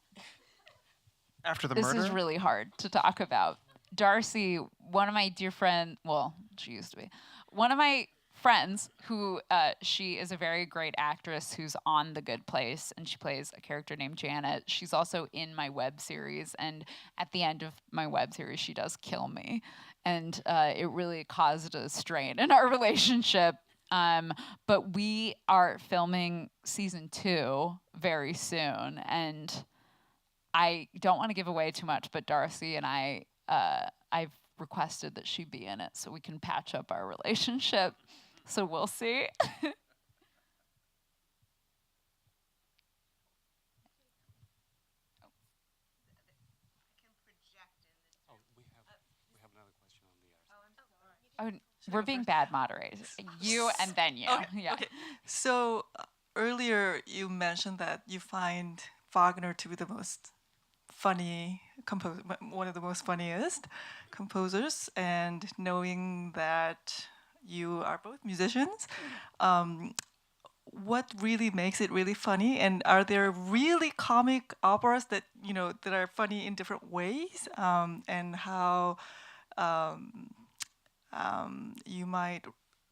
after the this murder? is really hard to talk about. Darcy, one of my dear friends, well, she used to be, one of my friends who, she is a very great actress who's on The Good Place, and she plays a character named Janet. She's also in my web series, and at the end of my web series, she does kill me. And it really caused a strain in our relationship. But we are filming season 2 very soon, and I don't want to give away too much, but Darcy and I've requested that she be in it so we can patch up our relationship. So we'll see. We have another question on the other side. We're being bad moderators. You and then you. Okay, Yeah. okay. So earlier you mentioned that you find Wagner to be the most funny one of the most funniest composers, and knowing that you are both musicians, what really makes it really funny? And are there really comic operas that that are funny in different ways? And how you might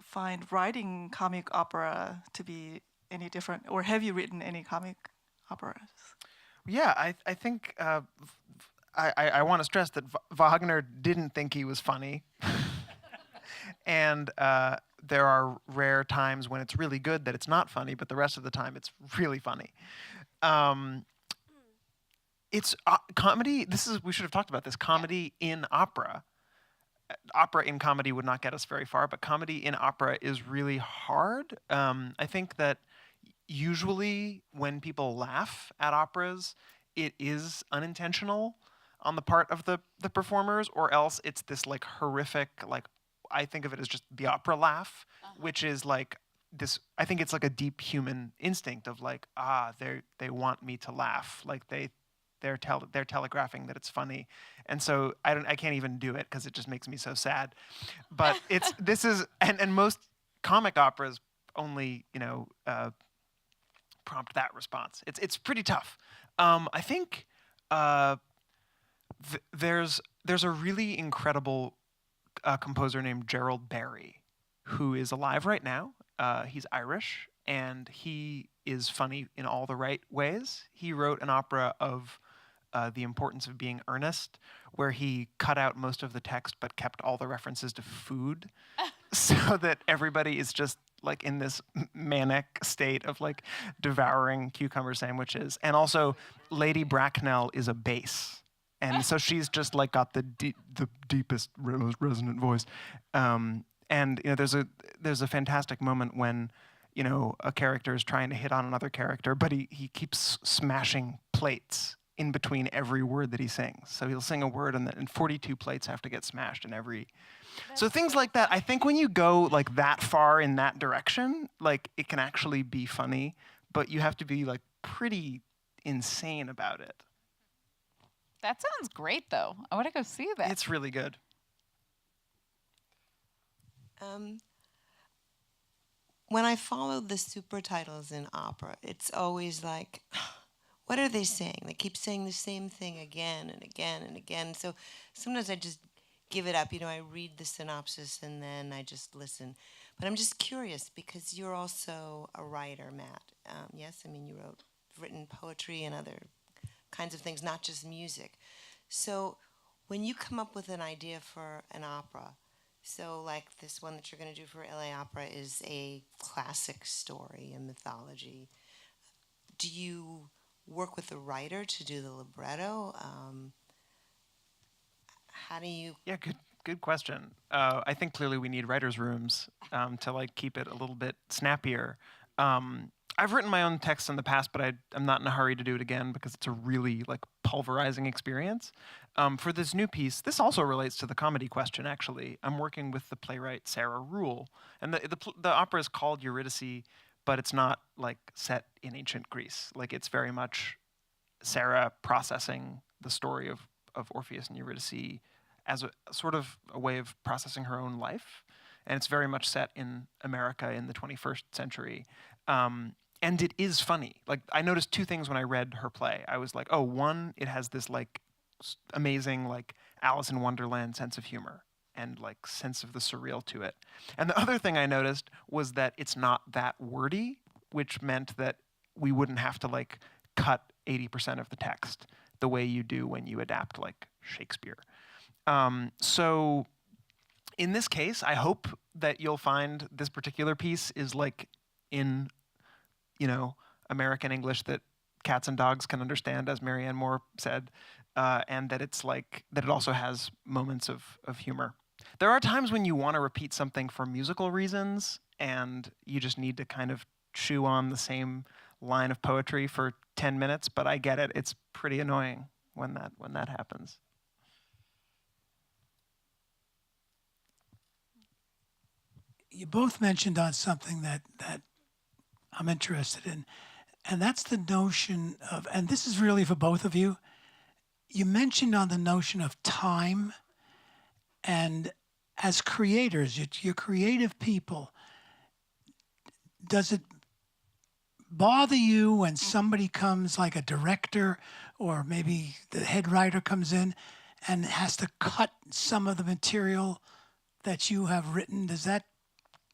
find writing comic opera to be any different, or have you written any comic operas? Yeah, I think I want to stress that Wagner didn't think he was funny. And there are rare times when it's really good that it's not funny, but the rest of the time it's really funny. It's comedy. We should have talked about this. Comedy in opera. Opera in comedy would not get us very far, but comedy in opera is really hard. I think that usually when people laugh at operas, it is unintentional on the part of the performers, or else it's this like horrific, like, I think of it as just the opera laugh, which is like this, I think it's like a deep human instinct of like, they want me to laugh. Like they're telegraphing that it's funny. And so I can't even do it because it just makes me so sad. But and most comic operas only, prompt that response. It's pretty tough. I think there's a really incredible composer named Gerald Barry, who is alive right now. He's Irish, and he is funny in all the right ways. He wrote an opera of The Importance of Being Earnest, where he cut out most of the text but kept all the references to food, so that everybody is just like in this manic state of like devouring cucumber sandwiches. And also, Lady Bracknell is a bass. And so she's just like got the deepest resonant voice. And there's a fantastic moment when a character is trying to hit on another character, but he keeps smashing plates in between every word that he sings. So he'll sing a word and 42 plates have to get smashed in every. So things like that, I think when you go like that far in that direction, like it can actually be funny, but you have to be like pretty insane about it. That sounds great, though. I want to go see that. It's really good. When I follow the super titles in opera, it's always like, what are they saying? They keep saying the same thing again and again and again. So sometimes I just give it up. I read the synopsis and then I just listen. But I'm just curious because you're also a writer, Matt. Yes, I mean, you've written poetry and other kinds of things, not just music. So when you come up with an idea for an opera, so like this one that you're going to do for LA Opera is a classic story, a mythology. Do you work with the writer to do the libretto? How do you? Yeah, good question. I think clearly we need writers' rooms to like keep it a little bit snappier. I've written my own texts in the past, but I'm not in a hurry to do it again because it's a really like pulverizing experience. For this new piece, this also relates to the comedy question, actually. I'm working with the playwright Sarah Rule. And the opera is called Eurydice, but it's not like set in ancient Greece. Like it's very much Sarah processing the story of Orpheus and Eurydice as a sort of a way of processing her own life. And it's very much set in America in the 21st century. And it is funny. Like I noticed two things when I read her play. I was like, oh, one, it has this like amazing like Alice in Wonderland sense of humor and like sense of the surreal to it. And the other thing I noticed was that it's not that wordy, which meant that we wouldn't have to like cut 80% of the text the way you do when you adapt like Shakespeare. So in this case, I hope that you'll find this particular piece is like in American English that cats and dogs can understand, as Marianne Moore said, and that it's like that it also has moments of humor. There are times when you want to repeat something for musical reasons, and you just need to kind of chew on the same line of poetry for 10 minutes. But I get it; it's pretty annoying when that happens. You both mentioned on something that I'm interested in, and that's the notion of, and this is really for both of you, you mentioned on the notion of time, and as creators, you're creative people, does it bother you when somebody comes, like a director, or maybe the head writer comes in and has to cut some of the material that you have written? Does that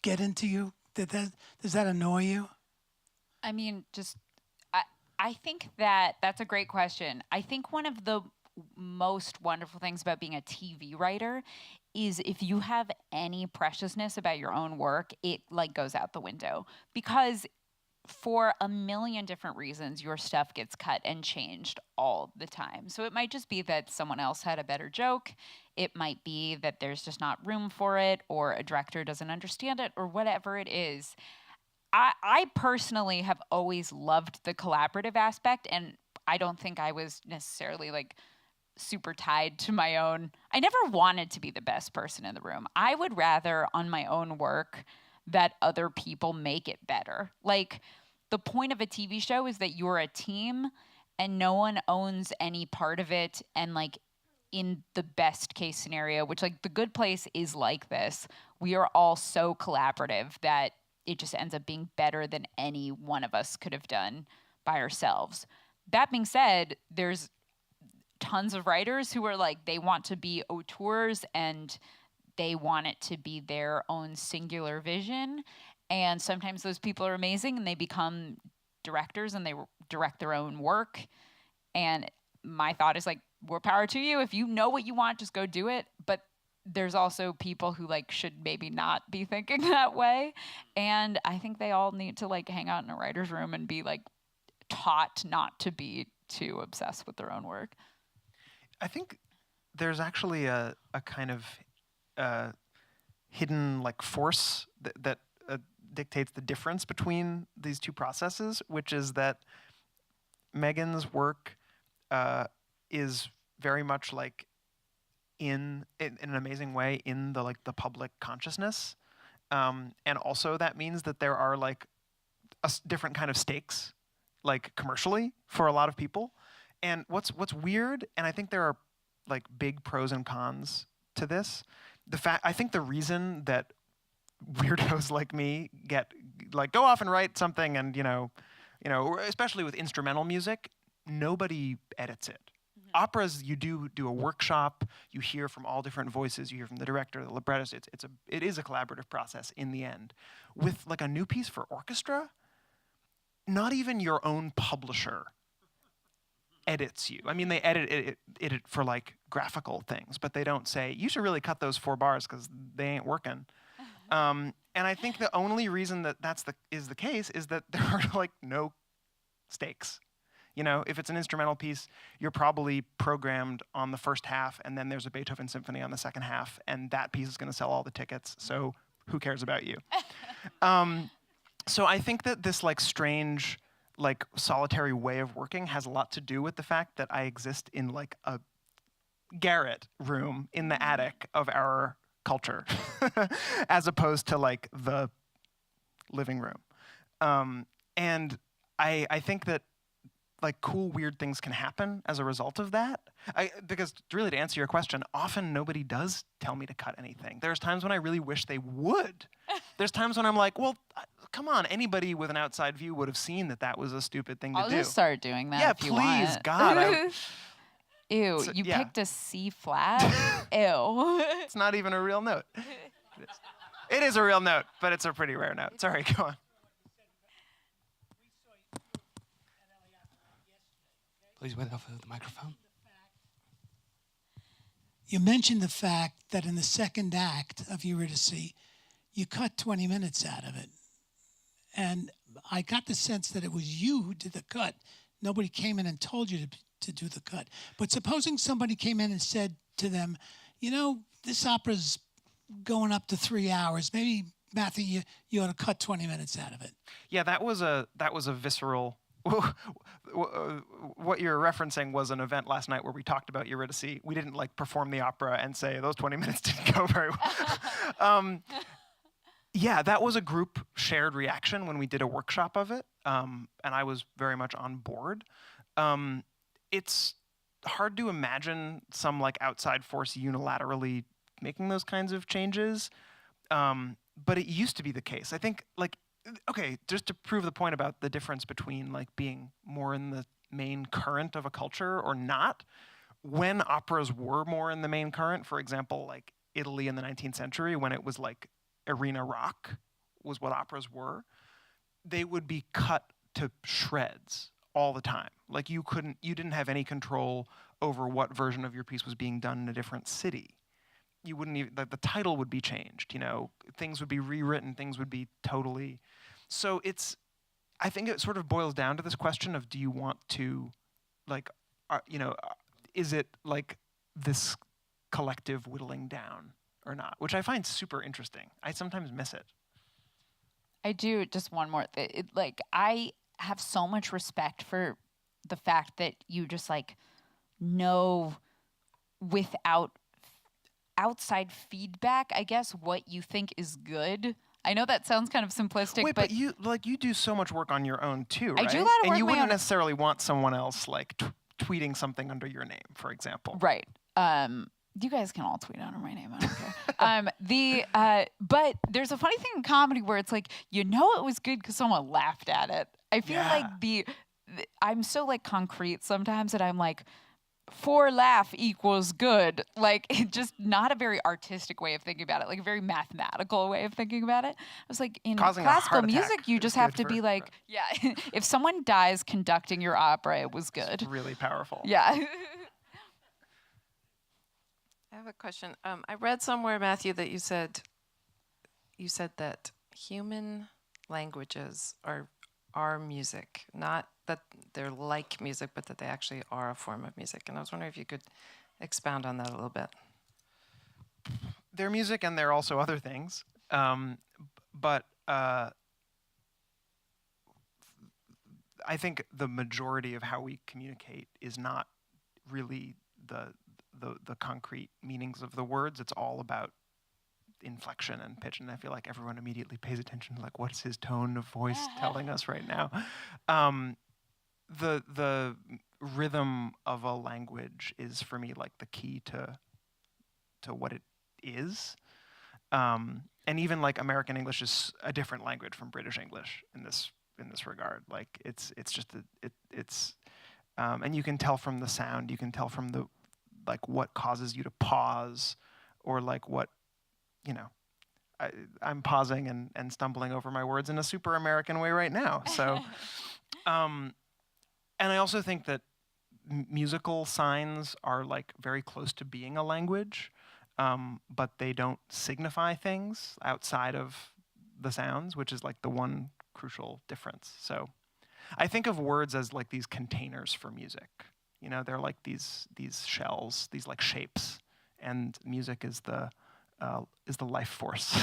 get into you? Does that annoy you? I mean, I think that's a great question. I think one of the most wonderful things about being a TV writer is if you have any preciousness about your own work, it like goes out the window, because for a million different reasons, your stuff gets cut and changed all the time. So it might just be that someone else had a better joke. It might be that there's just not room for it, or a director doesn't understand it, or whatever it is. I personally have always loved the collaborative aspect, and I don't think I was necessarily like super tied to my own. I never wanted to be the best person in the room. I would rather on my own work that other people make it better. Like the point of a TV show is that you're a team and no one owns any part of it. And like in the best case scenario, which like The Good Place is like this, we are all so collaborative that it just ends up being better than any one of us could have done by ourselves. That being said, there's tons of writers who are like, they want to be auteurs and they want it to be their own singular vision. And sometimes those people are amazing and they become directors and they direct their own work. And my thought is like, more power to you. If you know what you want, just go do it. But there's also people who like should maybe not be thinking that way. And I think they all need to like hang out in a writer's room and be like taught not to be too obsessed with their own work. I think there's actually a kind of hidden like force that dictates the difference between these two processes, which is that Megan's work is very much like in an amazing way in the like the public consciousness, and also that means that there are like different kind of stakes, like commercially for a lot of people. And what's weird, and I think there are like big pros and cons to this. I think the reason that weirdos like me get like go off and write something, and you know, especially with instrumental music, nobody edits it. Operas, you do a workshop. You hear from all different voices. You hear from the director, the librettist. It is a collaborative process in the end. With like a new piece for orchestra, not even your own publisher edits you. I mean, they edit for like graphical things, but they don't say you should really cut those 4 bars because they ain't working. And I think the only reason that is the case is that there are like no stakes. You know, if it's an instrumental piece, you're probably programmed on the first half, and then there's a Beethoven symphony on the second half, and that piece is going to sell all the tickets. So who cares about you? So I think that this like strange, like solitary way of working has a lot to do with the fact that I exist in like a garret room in the attic of our culture, as opposed to like the living room. And I think that like cool, weird things can happen as a result of that. Because really, to answer your question, often nobody does tell me to cut anything. There's times when I really wish they would. There's times when I'm like, well, come on, anybody with an outside view would have seen that that was a stupid thing to do. I'll just start doing that yeah, if you please, want. God. Ew, So, you yeah. picked a C flat? Ew. It's not even a real note. It is a real note, but it's a pretty rare note. Sorry, go on. Please wait off the microphone. You mentioned the fact that in the second act of Eurydice, you cut 20 minutes out of it. And I got the sense that it was you who did the cut. Nobody came in and told you to do the cut. But supposing somebody came in and said to them, you know, this opera's going up to 3 hours. Maybe, Mathew, you ought to cut 20 minutes out of it. Yeah, that was a visceral. What you're referencing was an event last night where we talked about Eurydice. We didn't like perform the opera and say those 20 minutes didn't go very well. Yeah, that was a group shared reaction when we did a workshop of it, and I was very much on board. It's hard to imagine some like outside force unilaterally making those kinds of changes, but it used to be the case. I think like. Okay, just to prove the point about the difference between like being more in the main current of a culture or not, when operas were more in the main current, for example, like Italy in the 19th century, when it was like arena rock was what operas were, they would be cut to shreds all the time. Like you didn't have any control over what version of your piece was being done in a different city. You wouldn't even, the title would be changed, you know, things would be rewritten, things would be totally, so I think it sort of boils down to this question of, do you want to, like, is it like this collective whittling down or not, which I find super interesting. I sometimes miss it. I do, just one more like, I have so much respect for the fact that you just like know without outside feedback, I guess, what you think is good. I know that sounds kind of simplistic. Wait, but you do so much work on your own too, right? I do a lot of work and you on my wouldn't own. necessarily want someone else like tweeting something under your name, for example. Right. You guys can all tweet under my name. I don't care. But there's a funny thing in comedy where it's like, you know, it was good because someone laughed at it. I feel like I'm so like concrete sometimes that I'm like, for laugh equals good. Like, it's just not a very artistic way of thinking about it, like a very mathematical way of thinking about it. I was like, in Causing a classical heart attack music, you is just have good to be for- like, yeah, if someone dies conducting your opera, it was good. It's really powerful. Yeah. I have a question. I read somewhere, Mathew, that you said that human languages are music, not that they're like music, but that they actually are a form of music. And I was wondering if you could expound on that a little bit. They're music and they're also other things. But I think the majority of how we communicate is not really the concrete meanings of the words. It's all about inflection and pitch, and I feel like everyone immediately pays attention to like, what's his tone of voice telling us right now? The rhythm of a language is for me like the key to what it is. And even like American English is a different language from British English in this regard. Like it's just and you can tell from the sound, you can tell from the like what causes you to pause, or like what, you know, I'm pausing and stumbling over my words in a super American way right now. So, and I also think that musical signs are like very close to being a language, but they don't signify things outside of the sounds, which is like the one crucial difference. So I think of words as like these containers for music. You know, they're like these shells, these like shapes, and music is the life force.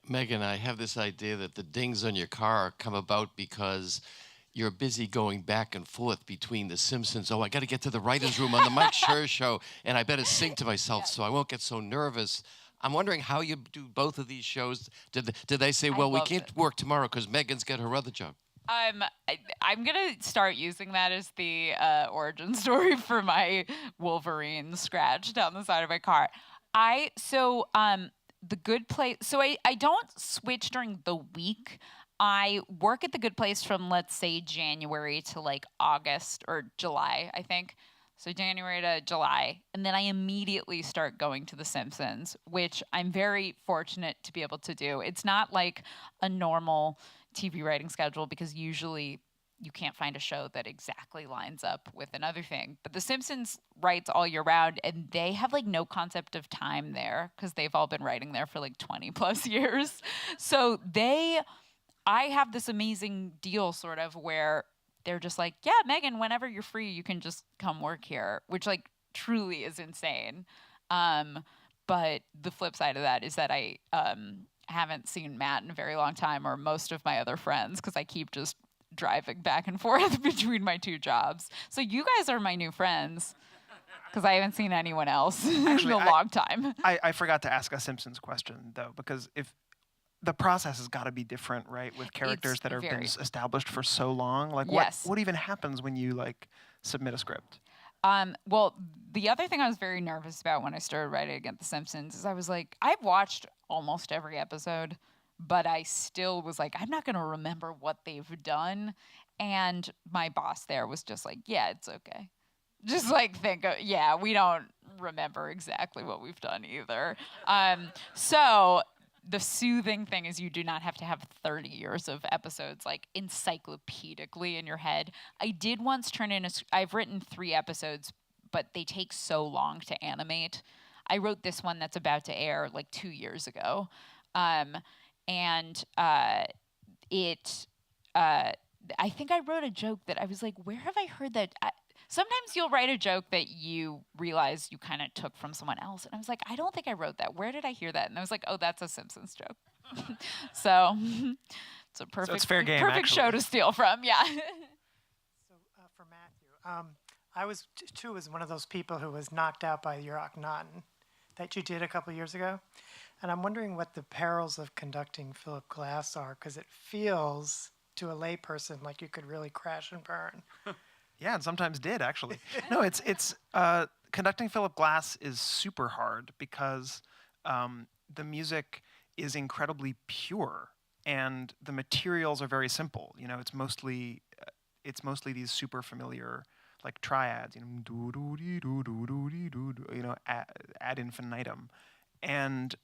Megan, I have this idea that the dings on your car come about because you're busy going back and forth between the Simpsons. Oh, I got to get to the writer's room on the Mike Schur show, and I better sing to myself so I won't get so nervous. I'm wondering how you do both of these shows. Did they say, well, we can't work tomorrow because Megan's got her other job? I'm going to start using that as the origin story for my Wolverine scratch down the side of my car. The Good Place, so I don't switch during the week. I work at the Good Place from, let's say, January to like August or July, I think. So January to July. And then I immediately start going to The Simpsons, which I'm very fortunate to be able to do. It's not like a normal TV writing schedule because usually you can't find a show that exactly lines up with another thing. But The Simpsons writes all year round, and they have like no concept of time there because they've all been writing there for like 20 plus years. So I have this amazing deal sort of where they're just like, yeah, Megan, whenever you're free, you can just come work here, which like truly is insane. But the flip side of that is that I haven't seen Matt in a very long time, or most of my other friends, because I keep just driving back and forth between my two jobs. So you guys are my new friends, because I haven't seen anyone else Actually, in a long time. I forgot to ask a Simpsons question, though, because if the process has got to be different, right, with characters that have been established for so long. Like, what even happens when you like submit a script? Well, the other thing I was very nervous about when I started writing at The Simpsons is I was like, I've watched almost every episode, but I still was like, I'm not going to remember what they've done. And my boss there was just like, yeah, it's okay. Just like we don't remember exactly what we've done either. So the soothing thing is you do not have to have 30 years of episodes like encyclopedically in your head. I did once turn in I've written 3 episodes, but they take so long to animate. I wrote this one that's about to air like 2 years ago. I think I wrote a joke that I was like, where have I heard that? Sometimes you'll write a joke that you realize you kind of took from someone else. And I was like, I don't think I wrote that. Where did I hear that? And I was like, oh, that's a Simpsons joke. So it's a perfect, it's fair game, perfect show to steal from. Yeah. So for Matthew, I was too was one of those people who was knocked out by Eurydice that you did a couple years ago. And I'm wondering what the perils of conducting Philip Glass are, because it feels to a layperson like you could really crash and burn. Yeah, and sometimes did, actually. No, it's conducting Philip Glass is super hard because the music is incredibly pure and the materials are very simple. You know, it's mostly these super familiar like triads, you know, do do dee do do do dee do, you know, ad infinitum, and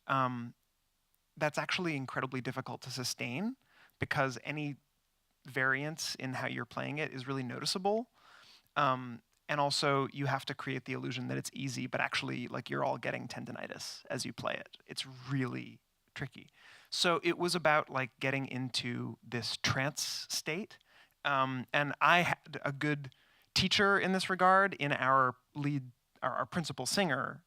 that's actually incredibly difficult to sustain because any variance in how you're playing it is really noticeable. And also you have to create the illusion that it's easy, but actually like you're all getting tendinitis as you play it. It's really tricky. So it was about like getting into this trance state. And I had a good teacher in this regard in our principal singer,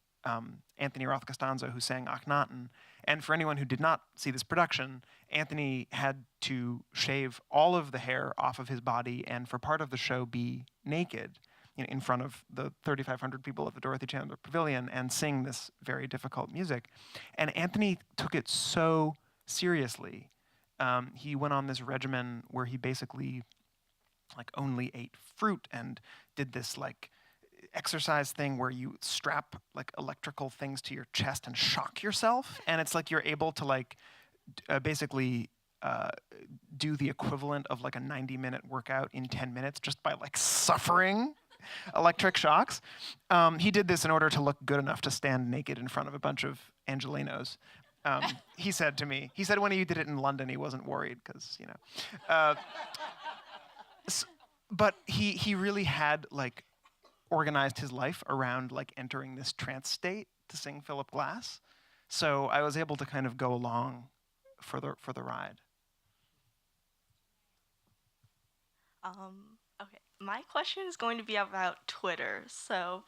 Anthony Roth Costanzo, who sang Akhenaten. And for anyone who did not see this production, Anthony had to shave all of the hair off of his body and for part of the show be naked, in front of the 3,500 people at the Dorothy Chandler Pavilion and sing this very difficult music. And Anthony took it so seriously. He went on this regimen where he basically only ate fruit and did this exercise thing where you strap electrical things to your chest and shock yourself, and it's you're able to basically do the equivalent of a 90-minute workout in 10 minutes just by suffering electric shocks. He did this in order to look good enough to stand naked in front of a bunch of Angelinos. He said to me, when he did it in London, he wasn't worried because, but he really had organized his life around entering this trance state to sing Philip Glass. So I was able to kind of go along for the ride. Okay, my question is going to be about Twitter. So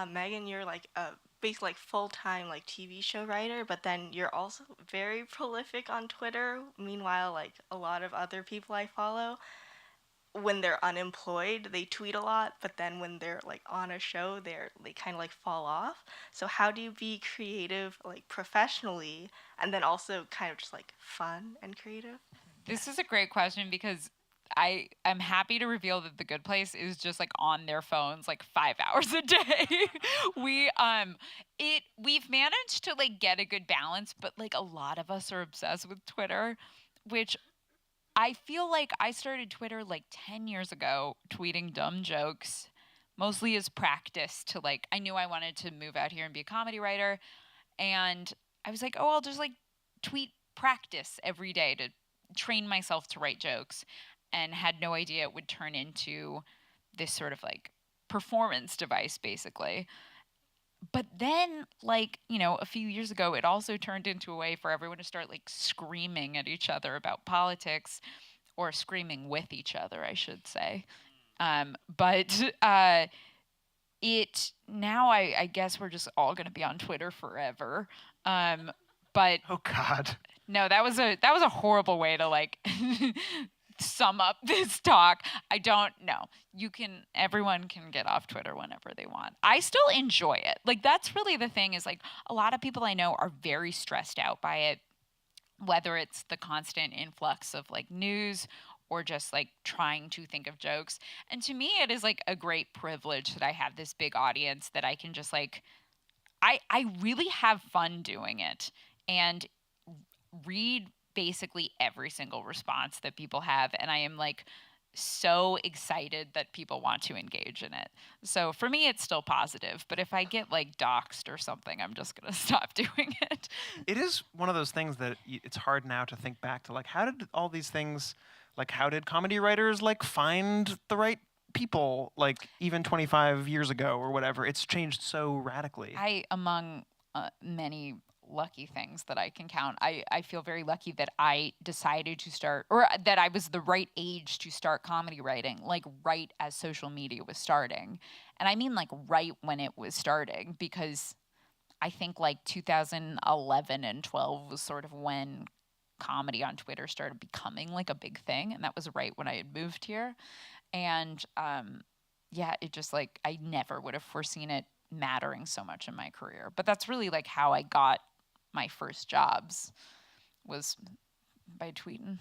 Megan, you're a basically full-time TV show writer, but then you're also very prolific on Twitter. Meanwhile, a lot of other people I follow, when they're unemployed, they tweet a lot, but then when they're on a show, they kind of fall off. So how do you be creative professionally and then also kind of just fun and creative? This is a great question because I'm happy to reveal that The Good Place is just on their phones 5 hours a day. We've managed to get a good balance, but a lot of us are obsessed with Twitter, which I feel I started Twitter 10 years ago, tweeting dumb jokes, mostly as practice to I knew I wanted to move out here and be a comedy writer, and I was I'll just tweet practice every day to train myself to write jokes, and had no idea it would turn into this sort of performance device basically. But then a few years ago, it also turned into a way for everyone to start screaming at each other about politics, or screaming with each other, I should say. But now I guess we're just all going to be on Twitter forever. But oh God, no, that was a horrible way to sum up this talk. I don't know. Everyone can get off Twitter whenever they want. I still enjoy it. That's really the thing is a lot of people I know are very stressed out by it, whether it's the constant influx of news or just trying to think of jokes. And to me, it is a great privilege that I have this big audience that I can just I really have fun doing it and read basically every single response that people have, and I am so excited that people want to engage in it. So for me, it's still positive, but if I get doxxed or something, I'm just gonna stop doing it. It is one of those things that it's hard now to think back to how did all these things, how did comedy writers find the right people even 25 years ago or whatever. It's changed so radically. Among many lucky things that I can count, I feel very lucky that I decided to start, or that I was the right age to start comedy writing, right as social media was starting. And I mean right when it was starting, because I think 2011 and 12 was sort of when comedy on Twitter started becoming a big thing, and that was right when I had moved here. And yeah, it just I never would have foreseen it mattering so much in my career. But that's really how I got my first jobs, was by tweeting.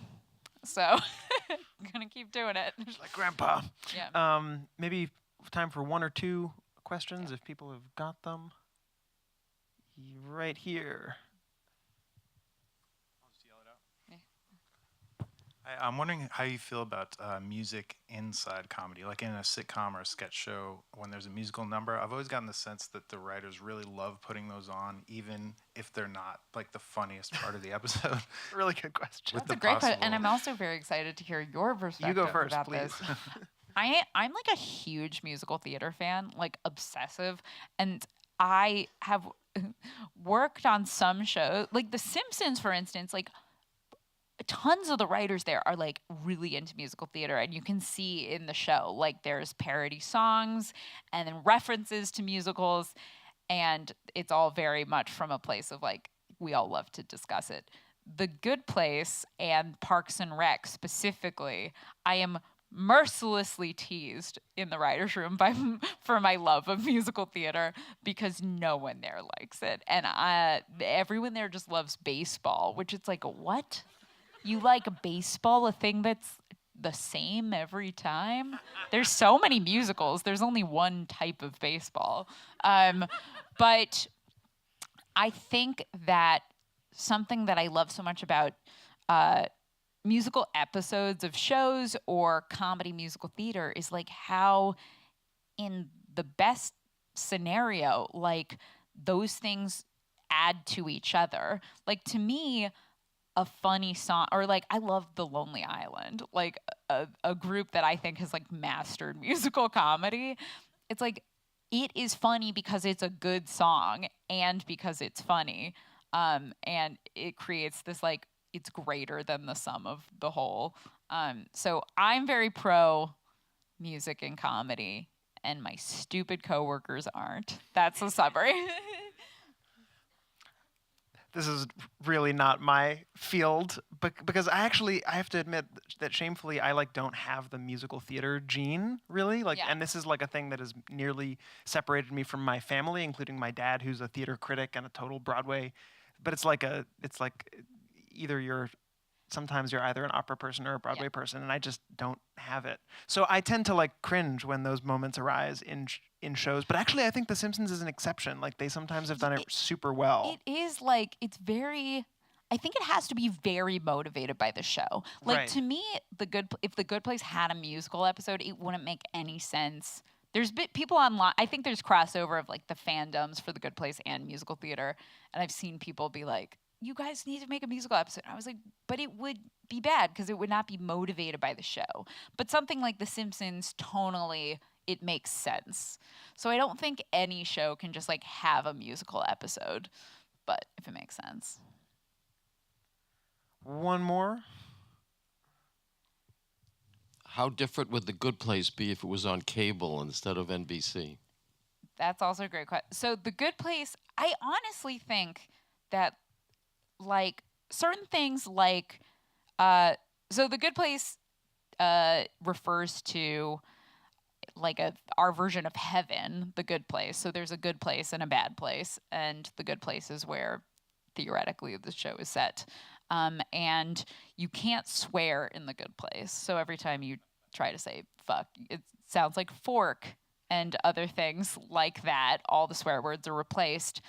So I'm gonna keep doing it. Just Grandpa. Yeah. Maybe time for one or two questions if people have got them. Right here. I'm wondering how you feel about music inside comedy, in a sitcom or a sketch show. When there's a musical number, I've always gotten the sense that the writers really love putting those on, even if they're not the funniest part of the episode. Really good question. That's a great question, and I'm also very excited to hear your perspective. You go first, about please. This. I'm a huge musical theater fan, obsessive, and I have worked on some shows, The Simpsons, for instance, tons of the writers there are like really into musical theater, and you can see in the show like there's parody songs and then references to musicals, and it's all very much from a place of like we all love to discuss it. The Good Place and Parks and Rec specifically, I am mercilessly teased in the writers' room for my love of musical theater because no one there likes it, and everyone there just loves baseball, which it's like, what? You like baseball, a thing that's the same every time? There's so many musicals. There's only one type of baseball. But I think that something that I love so much about musical episodes of shows or comedy musical theater is like how in the best scenario, like those things add to each other. Like to me, a funny song, or like I love The Lonely Island, like a group that I think has like mastered musical comedy. It's like it is funny because it's a good song and because it's funny, and it creates this like it's greater than the sum of the whole. So I'm very pro music and comedy, and my stupid coworkers aren't. That's a summary. This is really not my field, but because I have to admit that shamefully I like don't have the musical theater gene really, like, and this is like a thing that has nearly separated me from my family, including my dad, who's a theater critic and a total Broadway. But it's like sometimes you're either an opera person or a Broadway person, and I just don't have it. So I tend to like cringe when those moments arise in shows. But actually, I think The Simpsons is an exception. Like they sometimes have done it super well. It is like it's very. I think it has to be very motivated by the show. Like to me, if The Good Place had a musical episode, it wouldn't make any sense. There's people online. I think there's crossover of like the fandoms for The Good Place and musical theater, and I've seen people be like, you guys need to make a musical episode. And I was like, but it would be bad because it would not be motivated by the show. But something like The Simpsons, tonally, it makes sense. So I don't think any show can just like have a musical episode, but if it makes sense. One more. How different would The Good Place be if it was on cable instead of NBC? That's also a great question. So The Good Place, I honestly think that like certain things like so The Good Place refers to like our version of heaven, the good place. So there's a good place and a bad place, and the good place is where theoretically the show is set, and you can't swear in The Good Place. So every time you try to say fuck, it sounds like fork and other things like that. All the swear words are replaced.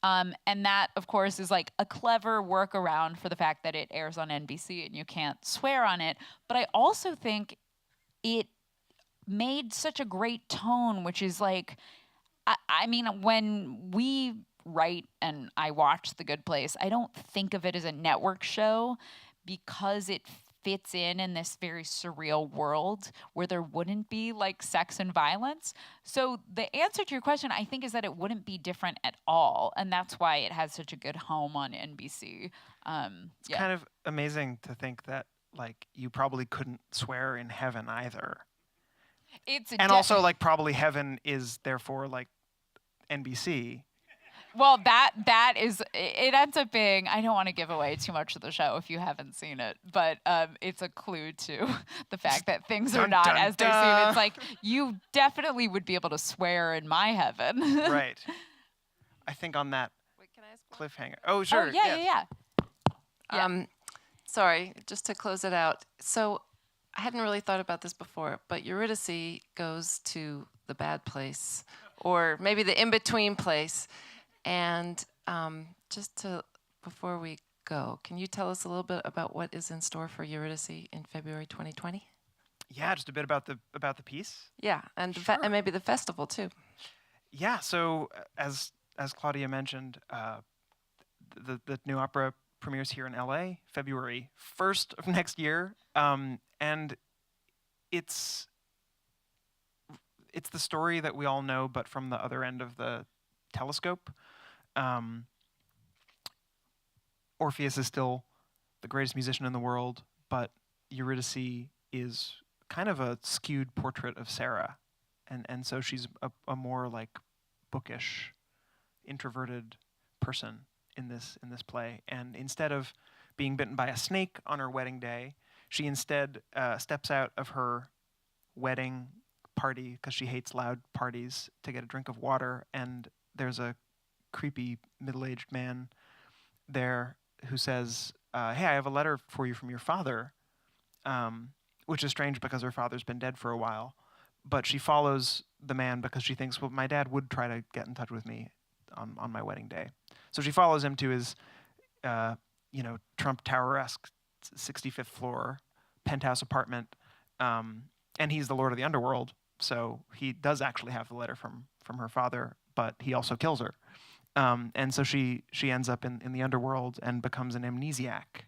And that, of course, is like a clever workaround for the fact that it airs on NBC and you can't swear on it. But I also think it made such a great tone, which is like, I mean, when we write and I watch The Good Place, I don't think of it as a network show because it fits in this very surreal world where there wouldn't be like sex and violence. So the answer to your question, I think, is that it wouldn't be different at all. And that's why it has such a good home on NBC. It's kind of amazing to think that like you probably couldn't swear in heaven either. And also like probably heaven is therefore like NBC. Well, that is, it ends up being, I don't want to give away too much of the show if you haven't seen it, but it's a clue to the fact that things are not as they seem. It's like, you definitely would be able to swear in my heaven. Right. I think on that cliffhanger. Oh, sure. Oh, yeah. Sorry, just to close it out. So I hadn't really thought about this before, but Eurydice goes to the bad place, or maybe the in-between place. And before we go, can you tell us a little bit about what is in store for Eurydice in February 2020? Yeah, just a bit about the piece. Yeah, and Sure. and maybe the festival too. Yeah, so as Claudia mentioned, the new opera premieres here in LA, February 1st of next year, and it's the story that we all know, but from the other end of the telescope. Orpheus is still the greatest musician in the world, but Eurydice is kind of a skewed portrait of Sarah. And so she's a more like bookish, introverted person in this play. And instead of being bitten by a snake on her wedding day, she instead steps out of her wedding party, because she hates loud parties, to get a drink of water. And there's a creepy middle-aged man there who says, hey, I have a letter for you from your father, which is strange because her father's been dead for a while. But she follows the man because she thinks, well, my dad would try to get in touch with me on my wedding day. So she follows him to his, Trump Tower-esque 65th floor penthouse apartment, and he's the Lord of the Underworld. So he does actually have the letter from her father, but he also kills her. And so she ends up in the underworld and becomes an amnesiac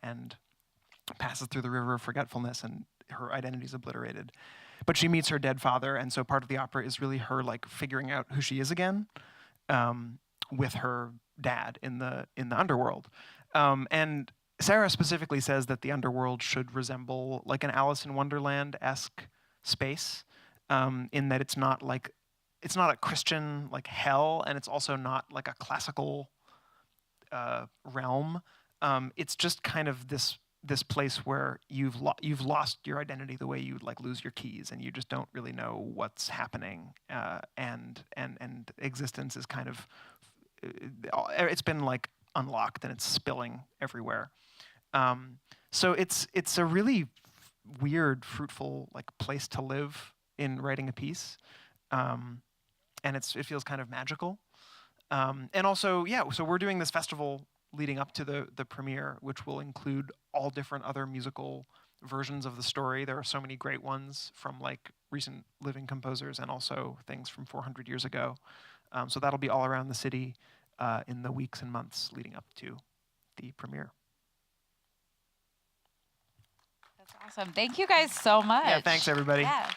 and passes through the river of forgetfulness, and her identity is obliterated. But she meets her dead father, and so part of the opera is really her like figuring out who she is again with her dad in the underworld. And Sarah specifically says that the underworld should resemble like an Alice in Wonderland-esque space, in that it's not a Christian like hell, and it's also not like a classical realm. It's just kind of this place where you've lost your identity the way you like lose your keys, and you just don't really know what's happening, and existence is kind of it's been like unlocked and it's spilling everywhere. So it's a really weird, fruitful like place to live in writing a piece, and it feels kind of magical. And also, so we're doing this festival leading up to the premiere, which will include all different other musical versions of the story. There are so many great ones from like recent living composers and also things from 400 years ago. So that'll be all around the city in the weeks and months leading up to the premiere. That's awesome. Thank you guys so much. Yeah, thanks everybody. Yeah.